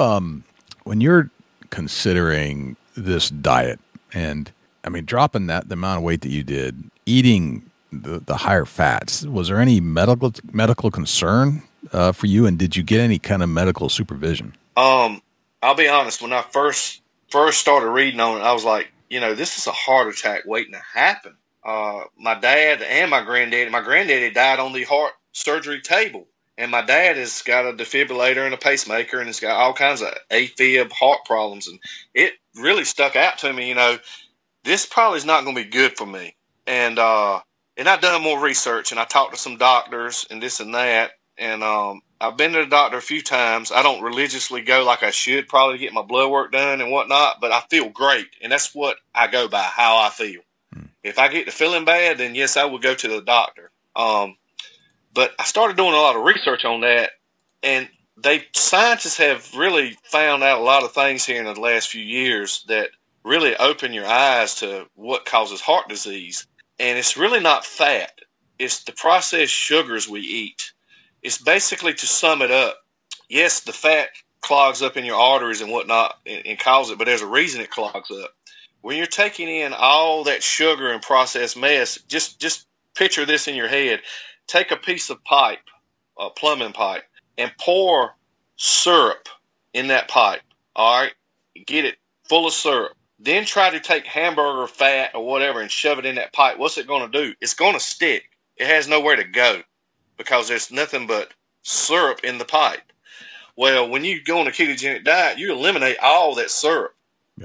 when you're considering this diet, and I mean, dropping the amount of weight that you did, eating the higher fats, was there any medical concern for you, and did you get any kind of medical supervision? I'll be honest. When I first started reading on it, I was like, this is a heart attack waiting to happen. My dad and my granddaddy died on the heart surgery table. And my dad has got a defibrillator and a pacemaker, and has got all kinds of AFib heart problems. And it really stuck out to me, this probably is not going to be good for me. And I've done more research, and I talked to some doctors and this and that. And I've been to the doctor a few times. I don't religiously go like I should probably get my blood work done and whatnot, but I feel great. And that's what I go by, how I feel. If I get to feeling bad, then yes, I would go to the doctor. But I started doing a lot of research on that, and scientists have really found out a lot of things here in the last few years that really open your eyes to what causes heart disease. And it's really not fat. It's the processed sugars we eat. It's basically, to sum it up, yes, the fat clogs up in your arteries and whatnot and causes it, but there's a reason it clogs up. When you're taking in all that sugar and processed mess, just picture this in your head. Take a piece of pipe, a plumbing pipe, and pour syrup in that pipe, all right? Get it full of syrup. Then try to take hamburger fat or whatever and shove it in that pipe. What's it going to do? It's going to stick. It has nowhere to go because there's nothing but syrup in the pipe. Well, when you go on a ketogenic diet, you eliminate all that syrup,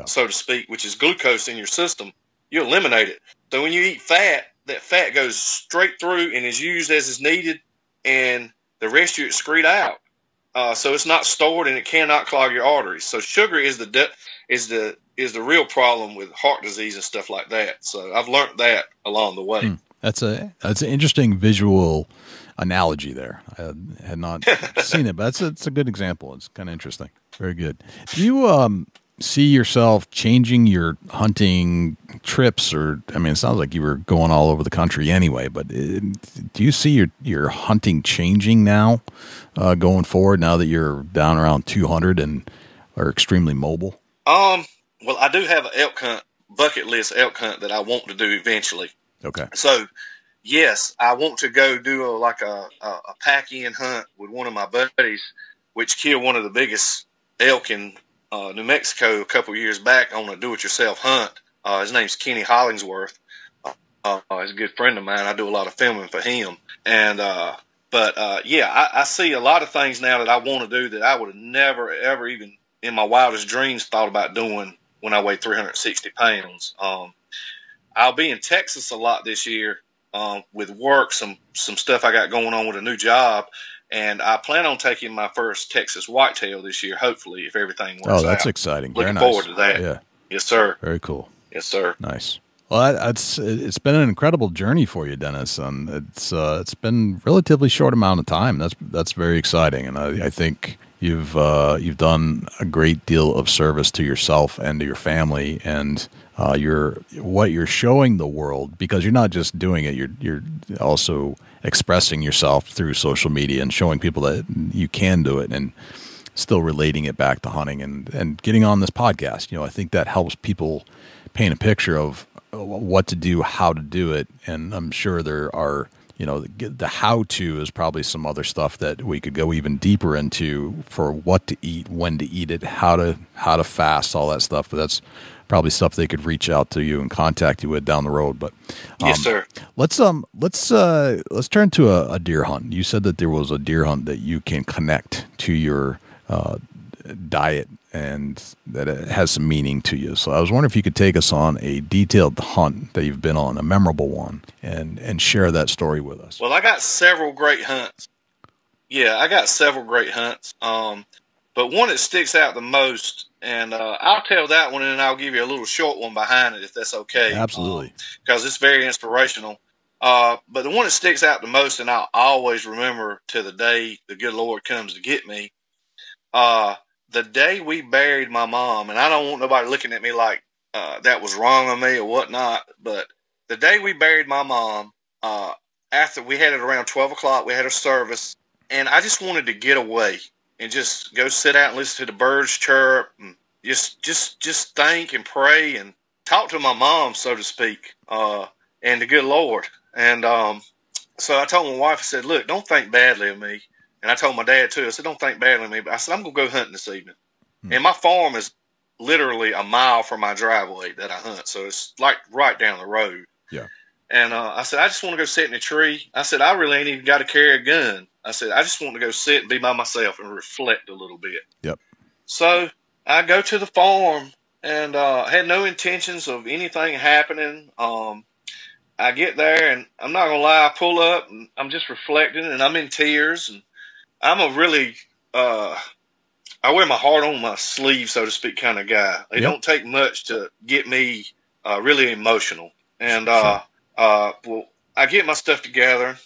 so to speak, which is glucose in your system. You eliminate it. So when you eat fat, that fat goes straight through and is used as is needed, and the rest you excrete out. So it's not stored and it cannot clog your arteries. So sugar is the real problem with heart disease and stuff like that. So I've learned that along the way. That's an interesting visual analogy there. I had not seen it, but it's a good example. It's kind of interesting. Very good. Do you see yourself changing your hunting trips? Or, I mean, it sounds like you were going all over the country anyway, but do you see your hunting changing now, going forward, now that you're down around 200 and are extremely mobile? Well, I do have an elk hunt, bucket list elk hunt that I want to do eventually. Okay. So, yes, I want to go do a pack-in hunt with one of my buddies, which killed one of the biggest elk in New Mexico a couple of years back on a do-it-yourself hunt. His name's Kenny Hollingsworth. He's a good friend of mine. I do a lot of filming for him. And I see a lot of things now that I want to do that I would have never, ever even in my wildest dreams thought about doing when I weighed 360 pounds. I'll be in Texas a lot this year with work, some stuff I got going on with a new job. And I plan on taking my first Texas whitetail this year, hopefully, if everything works out. Oh, that's excieen. Looking forward to that. Yeah. Yes, sir. Very cool. Yes, sir. Nice. Well, it's been an incredible journey for you, Dennis. It's been relatively short amount of time. That's very exciting, and I think you've done a great deal of service to yourself and to your family, and what you're showing the world, because you're not just doing it, you're also expressing yourself through social media and showing people that you can do it, and still relating it back to hunting and getting on this podcast. I think that helps people paint a picture of what to do, how to do it. And I'm sure there are, the how-to is probably some other stuff that we could go even deeper into for what to eat, when to eat it, how to fast, all that stuff. But that's probably stuff they could reach out to you and contact you with down the road. But yes, sir. Let's turn to a deer hunt. You said that there was a deer hunt that you can connect to your diet and that it has some meaning to you. So I was wondering if you could take us on a detailed hunt that you've been on, a memorable one, and share that story with us. Well, I got several great hunts. Yeah, I got several great hunts. But one that sticks out the most, and I'll tell that one, and then I'll give you a little short one behind it, if that's okay. Absolutely. Because it's very inspirational. But the one that sticks out the most, and I'll always remember to the day the good Lord comes to get me, the day we buried my mom, and I don't want nobody looking at me like that was wrong on me or whatnot, but the day we buried my mom, after we had it around 12 o'clock, we had a service, and I just wanted to get away and just go sit out and listen to the birds chirp and just think and pray and talk to my mom, so to speak, and the good Lord. And so I told my wife, I said, look, don't think badly of me. And I told my dad, too. I said, don't think badly of me. But I said, I'm going to go hunting this evening. And my farm is literally a mile from my driveway that I hunt. So it's like right down the road. Yeah. And I said, I just want to go sit in a tree. I said, I really ain't even got to carry a gun. I said, I just want to go sit and be by myself and reflect a little bit. Yep. So I go to the farm and had no intentions of anything happening. I get there, and I'm not going to lie, I pull up, and I'm just reflecting, and I'm in tears. And I'm a really, I wear my heart on my sleeve, so to speak, kind of guy. It don't take much to get me really emotional. And well, I get my stuff together,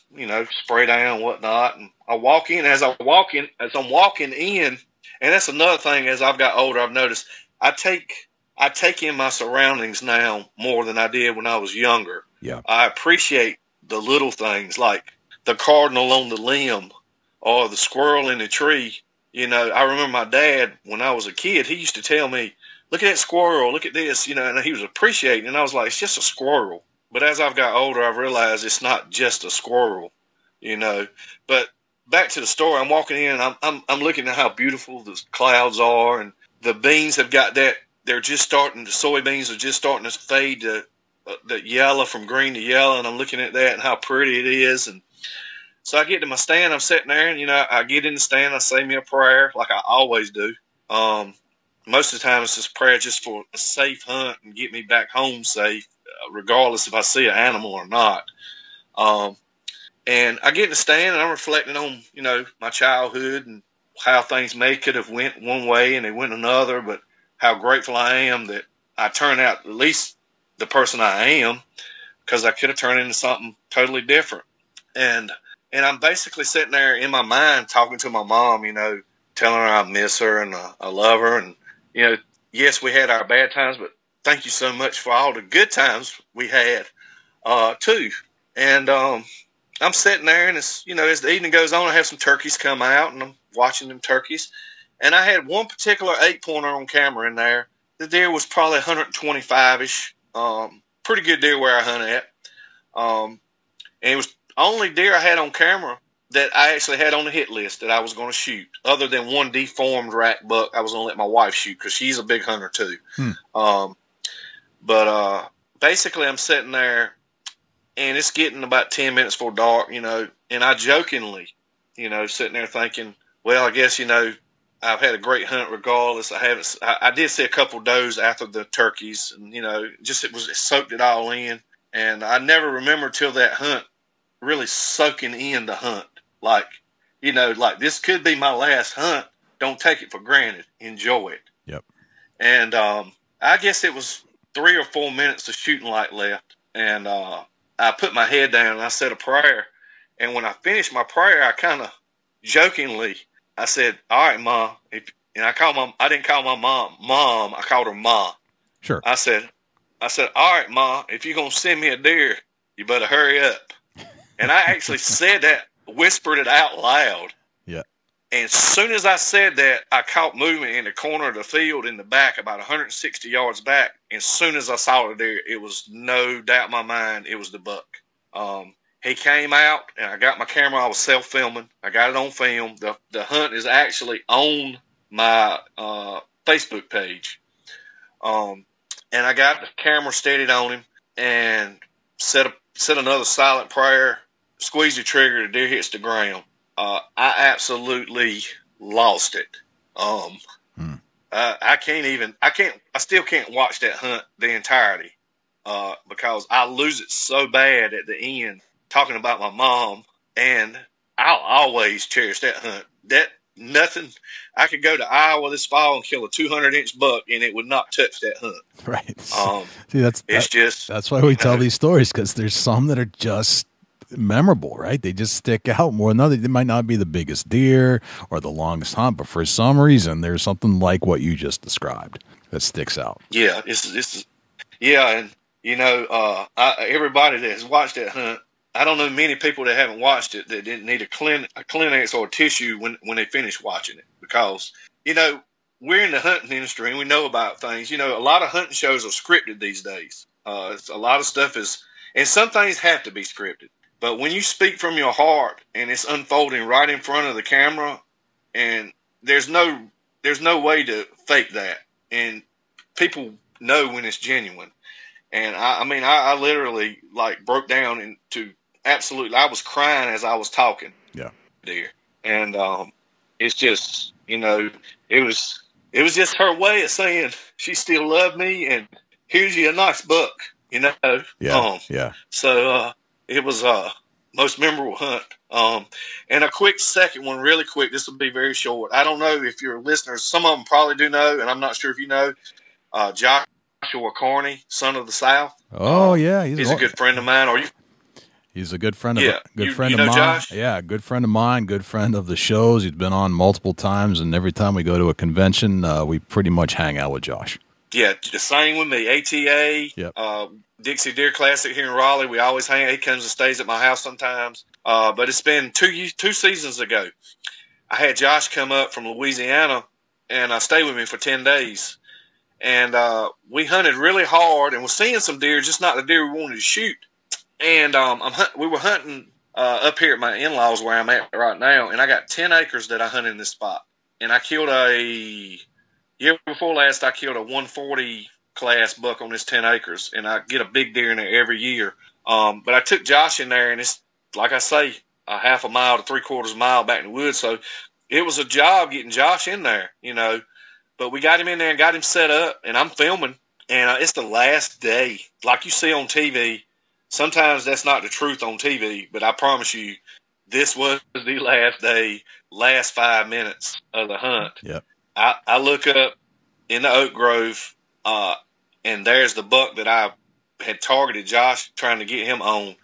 spray down and whatnot, and I walk in. As I'm walking in, and that's another thing. As I've got older, I've noticed I take in my surroundings now more than I did when I was younger. Yeah, I appreciate the little things like the cardinal on the limb or the squirrel in the tree. I remember my dad when I was a kid. He used to tell me, "Look at that squirrel. Look at this." And he was appreciating, and I was like, "It's just a squirrel." But as I've got older, I've realized it's not just a squirrel, But back to the story, I'm walking in, and I'm looking at how beautiful the clouds are, and the beans have got that. The soybeans are just starting to fade to the yellow from green to yellow, and I'm looking at that and how pretty it is. And so I get to my stand, I'm sitting there, and I get in the stand, I say me a prayer like I always do. Most of the time, it's just prayer just for a safe hunt and get me back home safe, regardless if I see an animal or not. And I get in the stand and I'm reflecting on, my childhood and how things could have went one way and they went another, but how grateful I am that I turned out at least the person I am, because I could have turned into something totally different. And I'm basically sitting there in my mind talking to my mom, telling her I miss her and I love her. And, yes, we had our bad times, but thank you so much for all the good times we had, too. And I'm sitting there, and it's, as the evening goes on, I have some turkeys come out, and I'm watching them turkeys. And I had one particular 8-pointer on camera in there. The deer was probably 125-ish. Pretty good deer where I hunt at. And it was the only deer I had on camera that I actually had on the hit list that I was going to shoot, other than one deformed rack buck I was going to let my wife shoot because she's a big hunter too. But basically I'm sitting there, and it's getting about 10 minutes before dark, and I jokingly, sitting there thinking, well, I guess, I've had a great hunt regardless. I did see a couple does after the turkeys, and, it soaked it all in. And I never remember till that hunt really soaking in the hunt. Like this could be my last hunt. Don't take it for granted. Enjoy it. Yep. And I guess it was 3 or 4 minutes of shooting light left. And I put my head down and I said a prayer. And when I finished my prayer, I kind of jokingly, I said, "All right, Ma." I didn't call my mom. I called her Ma. Sure. I said, "All right, Ma, if you're going to send me a deer, you better hurry up." And I actually said that, whispered it out loud. Yeah. And as soon as I said that, I caught movement in the corner of the field in the back, about 160 yards back. And as soon as I saw the deer, it was no doubt in my mind it was the buck. He came out, and I got my camera. I was self-filming. I got it on film. The hunt is actually on my Facebook page. And I got the camera steadied on him and said another silent prayer, squeeze the trigger, the deer hits the ground. I absolutely lost it. I still can't watch that hunt the entirety because I lose it so bad at the end, talking about my mom, and I'll always cherish that hunt. I could go to Iowa this fall and kill a 200-inch buck, and it would not touch that hunt. Right. See, that's why we tell these stories, because there's some that are just memorable, right? They just stick out more than others. They might not be the biggest deer or the longest hunt, but for some reason, there's something like what you just described that sticks out. Yeah, and everybody that has watched that hunt, I don't know many people that haven't watched it that didn't need a Kleenex or a tissue when they finish watching it, because we're in the hunting industry and we know about things. A lot of hunting shows are scripted these days. A lot of stuff is, and some things have to be scripted. But when you speak from your heart and it's unfolding right in front of the camera, and there's no way to fake that. And people know when it's genuine. And I mean, I literally like broke down into absolutely, I was crying as I was talking. Yeah. Dear. And, it's just, you know, it was just her way of saying she still loved me and here's you a nice buck, you know? Yeah. Yeah. So, it was most memorable hunt. And a quick second one, really quick. This will be very short. I don't know if your listeners, some of them probably do know, and I'm not sure if you know, Joshua Carney, Son of the South. Oh yeah, he's a good friend of mine. Are you? He's a good friend of friend of mine. Josh? Yeah, good friend of mine, good friend of the shows. He's been on multiple times, and every time we go to a convention, we pretty much hang out with Josh. Yeah, the same with me. ATA, yep. Dixie Deer Classic here in Raleigh. We always hang out. He comes and stays at my house sometimes. But it's been two seasons ago. I had Josh come up from Louisiana and stay with me for 10 days. And we hunted really hard and was seeing some deer, just not the deer we wanted to shoot. And we were hunting up here at my in-laws where I'm at right now, and I got 10 acres that I hunt in this spot. And I killed year before last, I killed a 140 class buck on this 10 acres, and I get a big deer in there every year. But I took Josh in there, and it's, like I say, a half a mile to 3/4 mile back in the woods. So it was a job getting Josh in there, you know. But we got him in there and got him set up, and I'm filming, and it's the last day. Like you see on TV, sometimes that's not the truth on TV, but I promise you, this was the last day, last 5 minutes of the hunt. Yep. I look up in the oak grove, and there's the buck that I had targeted Josh, trying to get him on.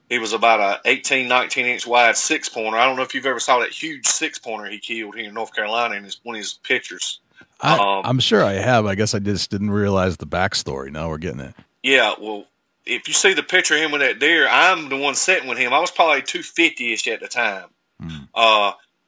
He was about a 18, 19-inch wide 6-pointer. I don't know if you've ever saw that huge 6-pointer he killed here in North Carolina in one of his pictures. I'm sure I have. I guess I just didn't realize the backstory. Now we're getting it. Yeah, well, if you see the picture of him with that deer, I'm the one sitting with him. I was probably 250-ish at the time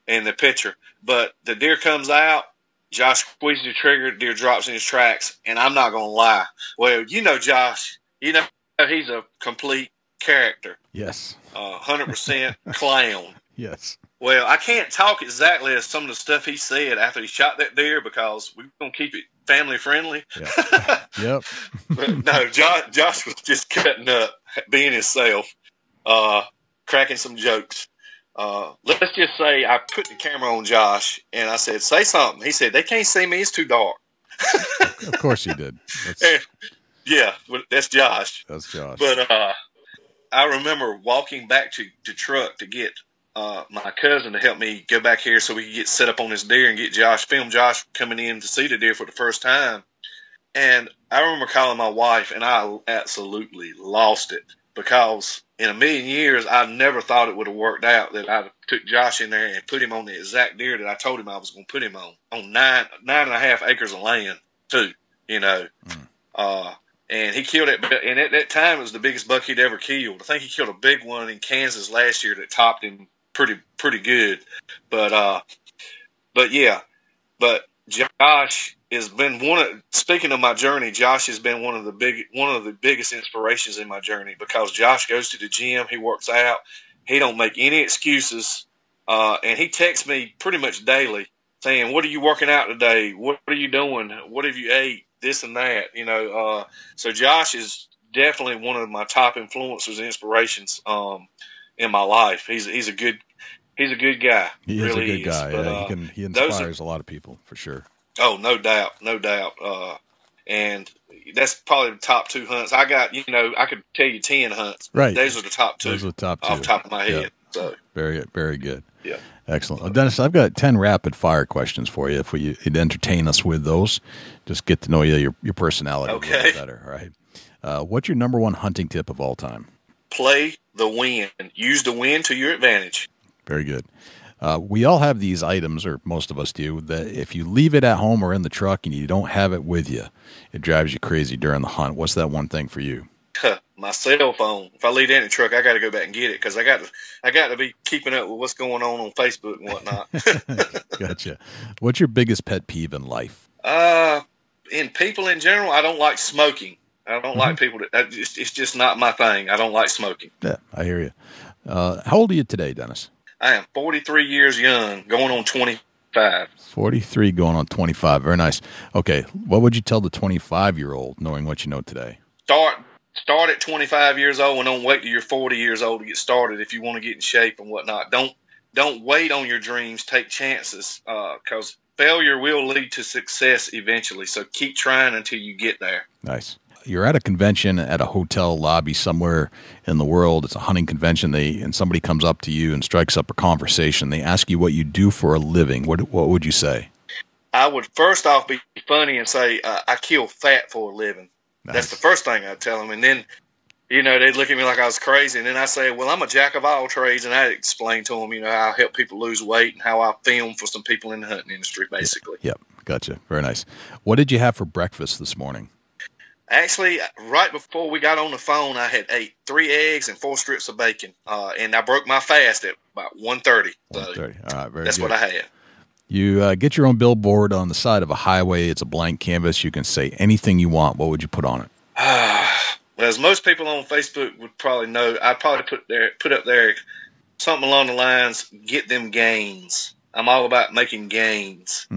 in the picture. But the deer comes out, Josh squeezes the trigger, deer drops in his tracks, and I'm not going to lie. Well, you know Josh. You know he's a complete character. Yes. 100% clown. Yes. Well, I can't talk exactly as some of the stuff he said after he shot that deer because we're going to keep it family friendly. Yep. Yep. But no, Josh was just cutting up, being himself, cracking some jokes. Let's just say I put the camera on Josh and I said, say something. He said, they can't see me. It's too dark. Of course he did. Yeah, that's Josh. That's Josh. But I remember walking back to the truck to get my cousin to help me go back here so we could get set up on this deer and get film Josh coming in to see the deer for the first time. And I remember calling my wife, and I absolutely lost it because in a million years, I never thought it would have worked out that I took Josh in there and put him on the exact deer that I told him I was going to put him on 9.5 acres of land too, you know. And he killed it, and at that time, it was the biggest buck he'd ever killed. I think he killed a big one in Kansas last year that topped him pretty good. But Josh has been speaking of my journey, Josh has been one of the biggest inspirations in my journey because Josh goes to the gym, he works out, he don't make any excuses, and he texts me pretty much daily saying, what are you working out today? What are you doing? What have you ate? This and that, you know. So Josh is definitely one of my top influencers and inspirations in my life. He's a good guy. He is really a good guy. But, yeah, he inspires a lot of people for sure. Oh, no doubt. And that's probably the top 2 hunts I got. You know, I could tell you 10 hunts. Right. Those are the top 2. Those are the top 2 off the top of my head. Yeah. So very, very good. Yeah. Excellent. Well, Dennis, I've got 10 rapid fire questions for you. If you'd entertain us with those, just get to know your personality a little better. All right. What's your number 1 hunting tip of all time? Play the wind. Use the wind to your advantage. Very good. We all have these items, or most of us do, that if you leave it at home or in the truck and you don't have it with you, it drives you crazy during the hunt. What's that one thing for you? My cell phone. If I leave it in the truck, I got to go back and get it because I got to be keeping up with what's going on Facebook and whatnot. Gotcha. What's your biggest pet peeve in life? In people in general, I don't like smoking. I don't like people it's just not my thing. I don't like smoking. Yeah, I hear you. How old are you today, Dennis? I am 43 years young, going on 44. 25. 43 going on 25. Very nice. Okay, what would you tell the 25-year-old, knowing what you know today? Start at 25 years old and don't wait till you're 40 years old to get started if you want to get in shape and whatnot. Don't wait on your dreams. Take chances because failure will lead to success eventually. So keep trying until you get there. Nice. You're at a convention at a hotel lobby somewhere in the world. It's a hunting convention. And somebody comes up to you and strikes up a conversation. They ask you what you do for a living. What would you say? I would first off be funny and say I kill fat for a living. Nice. That's the first thing I'd tell them. And then, they'd look at me like I was crazy. And then I say, well, I'm a jack of all trades. And I'd explain to them, how I help people lose weight and how I film for some people in the hunting industry, basically. Yep. Gotcha. Very nice. What did you have for breakfast this morning? Actually, right before we got on the phone, I had ate 3 eggs and 4 strips of bacon. And I broke my fast at about 1:30. 1:30. All right. Very that's good. what I had. You get your own billboard on the side of a highway. It's a blank canvas. You can say anything you want. What would you put on it? As most people on Facebook would probably know, I'd probably put up there something along the lines, get them gains. I'm all about making gains.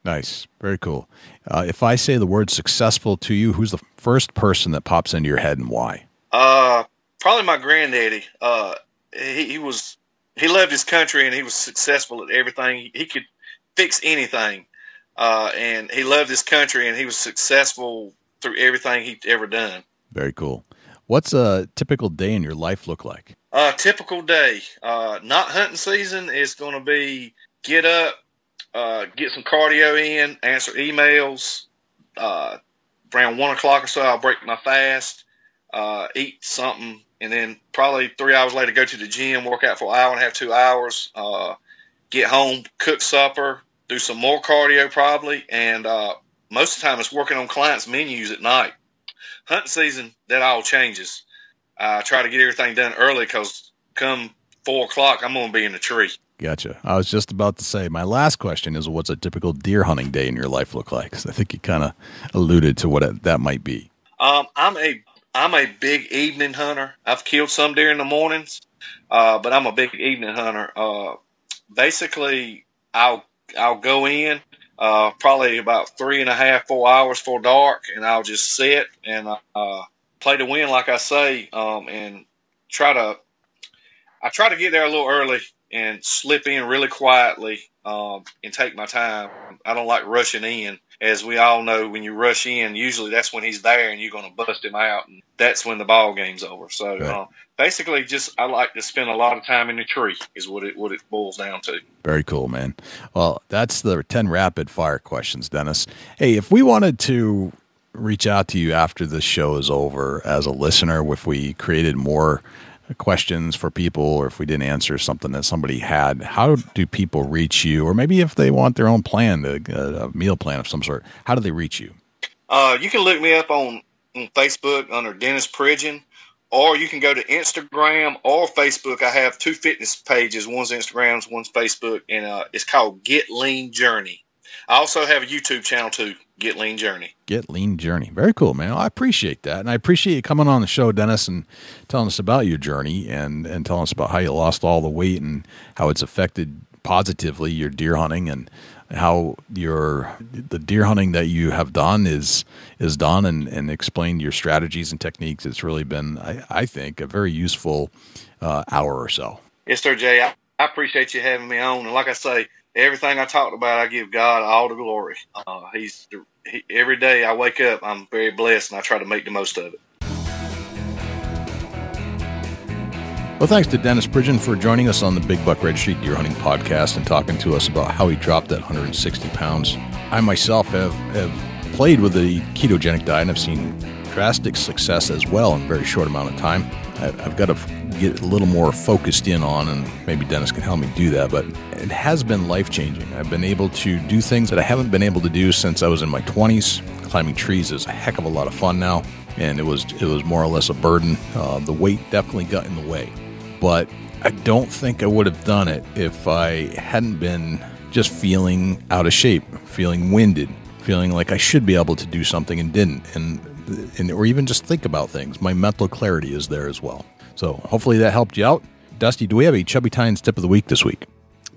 Nice. Very cool. If I say the word successful to you, who's the first person that pops into your head and why? Probably my granddaddy. He loved his country and he was successful at everything. He could fix anything. And he loved his country and he was successful through everything he'd ever done. Very cool. What's a typical day in your life look like? A typical day, not hunting season, is going to be get up, get some cardio in, answer emails. Around 1 o'clock or so, I'll break my fast, eat something, and then probably 3 hours later go to the gym, work out for an hour and a half, 2 hours, get home, cook supper, do some more cardio probably, and most of the time it's working on clients' menus at night. Hunting season, that all changes. I try to get everything done early because come 4 o'clock, I'm going to be in the tree. Gotcha. I was just about to say, my last question is, what's a typical deer hunting day in your life look like? Because I think you kind of alluded to what that might be. I'm a big evening hunter. I've killed some deer in the mornings, but I'm a big evening hunter. Basically, I'll go in probably about 3.5, 4 hours before dark, and I'll just sit and play to win, like I say, and try to get there a little early and slip in really quietly and take my time. I don't like rushing in. As we all know, when you rush in, usually that's when he's there and you're going to bust him out, and that's when the ball game's over. So right. Basically, I like to spend a lot of time in the tree is what it boils down to. Very cool, man. Well, that's the 10 rapid fire questions, Dennis. Hey, if we wanted to reach out to you after this show is over as a listener, if we created more questions for people, or if we didn't answer something that somebody had, how do people reach you? Or maybe if they want their own plan, a meal plan of some sort, how do they reach you? You can look me up on Facebook under Dennis Pridgen, or you can go to Instagram or Facebook. I have 2 fitness pages. One's Instagram, one's Facebook, and it's called Get Lean Journey. I also have a YouTube channel too, Get Lean Journey. Get Lean Journey. Very cool, man. Well, I appreciate that. And I appreciate you coming on the show, Dennis, and telling us about your journey and telling us about how you lost all the weight and how it's affected positively your deer hunting, and how the deer hunting that you have done is done, and explained your strategies and techniques. It's really been, I think, a very useful hour or so. Yes, sir, Jay. I appreciate you having me on. And like I say, everything I talked about, I give God all the glory. Every day I wake up, I'm very blessed, and I try to make the most of it. Well, thanks to Dennis Pridgen for joining us on the Big Buck Registry Deer Hunting Podcast and talking to us about how he dropped that 160 pounds. I myself have played with the ketogenic diet, and I've seen drastic success as well in a very short amount of time. I've got to get a little more focused in on, and maybe Dennis can help me do that, but it has been life-changing. I've been able to do things that I haven't been able to do since I was in my 20s. Climbing trees is a heck of a lot of fun now, and it was more or less a burden. The weight definitely got in the way, but I don't think I would have done it if I hadn't been just feeling out of shape, feeling winded, feeling like I should be able to do something and didn't, or even just think about things. My mental clarity is there as well. So hopefully that helped you out. Dusty, do we have a Chubby Tines tip of the week this week?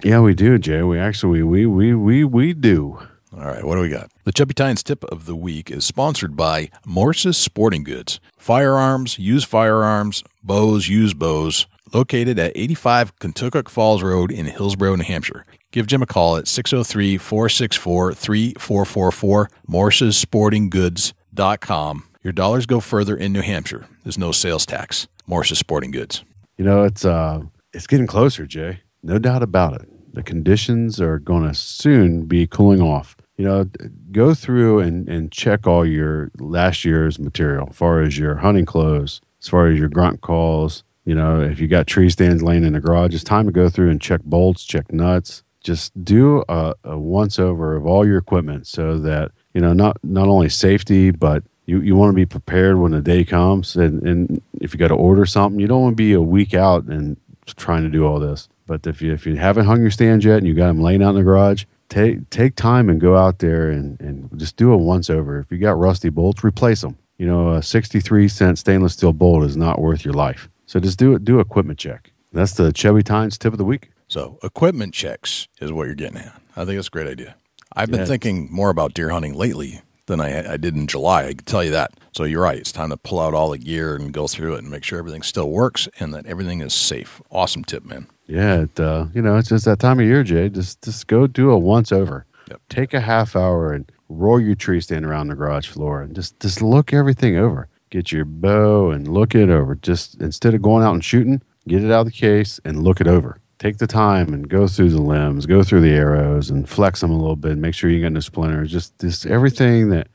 Yeah, we do, Jay. We actually, we do. All right, what do we got? The Chubby Tines tip of the week is sponsored by Morse's Sporting Goods. Firearms, used firearms, bows, used bows, located at 85 Kentucky Falls Road in Hillsborough, New Hampshire. Give Jim a call at 603-464-3444, morsessportinggoods.com. Your dollars go further in New Hampshire. There's no sales tax. Morse's Sporting Goods. You know, it's getting closer, Jay. No doubt about it. The conditions are going to soon be cooling off. You know, go through and check all your last year's material as far as your hunting clothes, as far as your grunt calls. You know, if you got tree stands laying in the garage, it's time to go through and check bolts, check nuts. Just do a once over of all your equipment so that, you know, not only safety, but you want to be prepared when the day comes. And if you got to order something, you don't want to be a week out and trying to do all this. But if you haven't hung your stands yet and you got them laying out in the garage, take time and go out there and just do a once over. If you got rusty bolts, replace them. You know, a 63-cent stainless steel bolt is not worth your life. So just do equipment check. That's the Chubby Tines tip of the week. So equipment checks is what you're getting at. I think that's a great idea. I've been thinking more about deer hunting lately than I did in July. I can tell you that. So you're right. It's time to pull out all the gear and go through it and make sure everything still works and that everything is safe. Awesome tip, man. Yeah, you know, it's just that time of year, Jay. Just go do a once over. Yep. Take a half hour and roll your tree stand around the garage floor and just look everything over. Get your bow and look it over. Just instead of going out and shooting, get it out of the case and look it over. Take the time and go through the limbs, go through the arrows and flex them a little bit. Make sure you got no splinters. Just everything that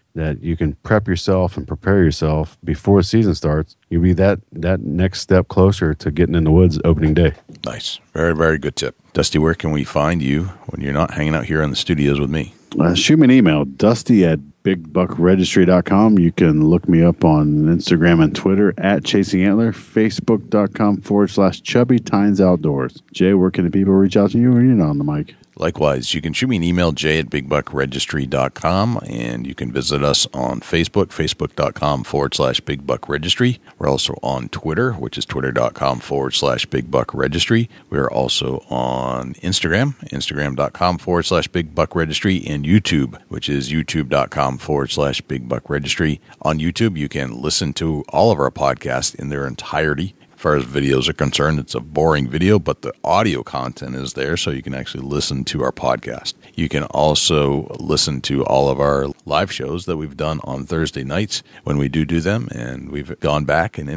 you can prep yourself and prepare yourself before the season starts. You'll be that next step closer to getting in the woods opening day. Nice. Very, very good tip. Dusty, where can we find you when you're not hanging out here in the studios with me? Shoot me an email, dusty@bigbuckregistry.com. You can look me up on Instagram and Twitter @ChasingAntler, Facebook.com/Chubby Tines Outdoors. Jay, where can the people reach out to you? Or you're not on the mic? Likewise, you can shoot me an email, jay@bigbuckregistry.com, and you can visit us on Facebook, facebook.com/bigbuckregistry. We're also on Twitter, which is twitter.com/bigbuckregistry. We're also on Instagram, instagram.com/bigbuckregistry, and YouTube, which is youtube.com/bigbuckregistry. On YouTube, you can listen to all of our podcasts in their entirety. As far as videos are concerned, it's a boring video, but the audio content is there, so you can actually listen to our podcast. You can also listen to all of our live shows that we've done on Thursday nights when we do them, and we've gone back and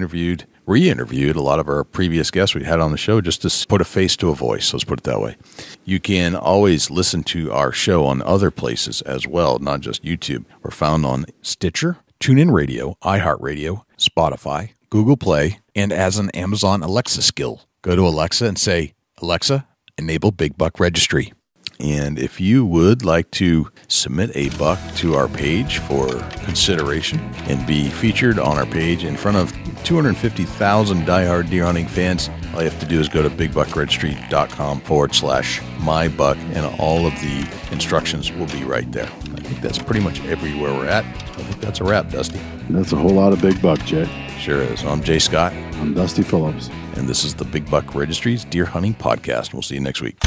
re-interviewed a lot of our previous guests we had on the show just to put a face to a voice, let's put it that way. You can always listen to our show on other places as well, not just YouTube. We're found on Stitcher, TuneIn Radio, iHeartRadio, Spotify, Google Play, and as an Amazon Alexa skill. Go to Alexa and say, Alexa, enable Big Buck Registry. And if you would like to submit a buck to our page for consideration and be featured on our page in front of 250,000 diehard deer hunting fans, all you have to do is go to bigbuckregistry.com/mybuck, and all of the instructions will be right there. I think that's pretty much everywhere we're at. I think that's a wrap, Dusty. That's a whole lot of big buck, Jay. Sure is. I'm Jay Scott. I'm Dusty Phillips. And this is the Big Buck Registry's Deer Hunting Podcast. We'll see you next week.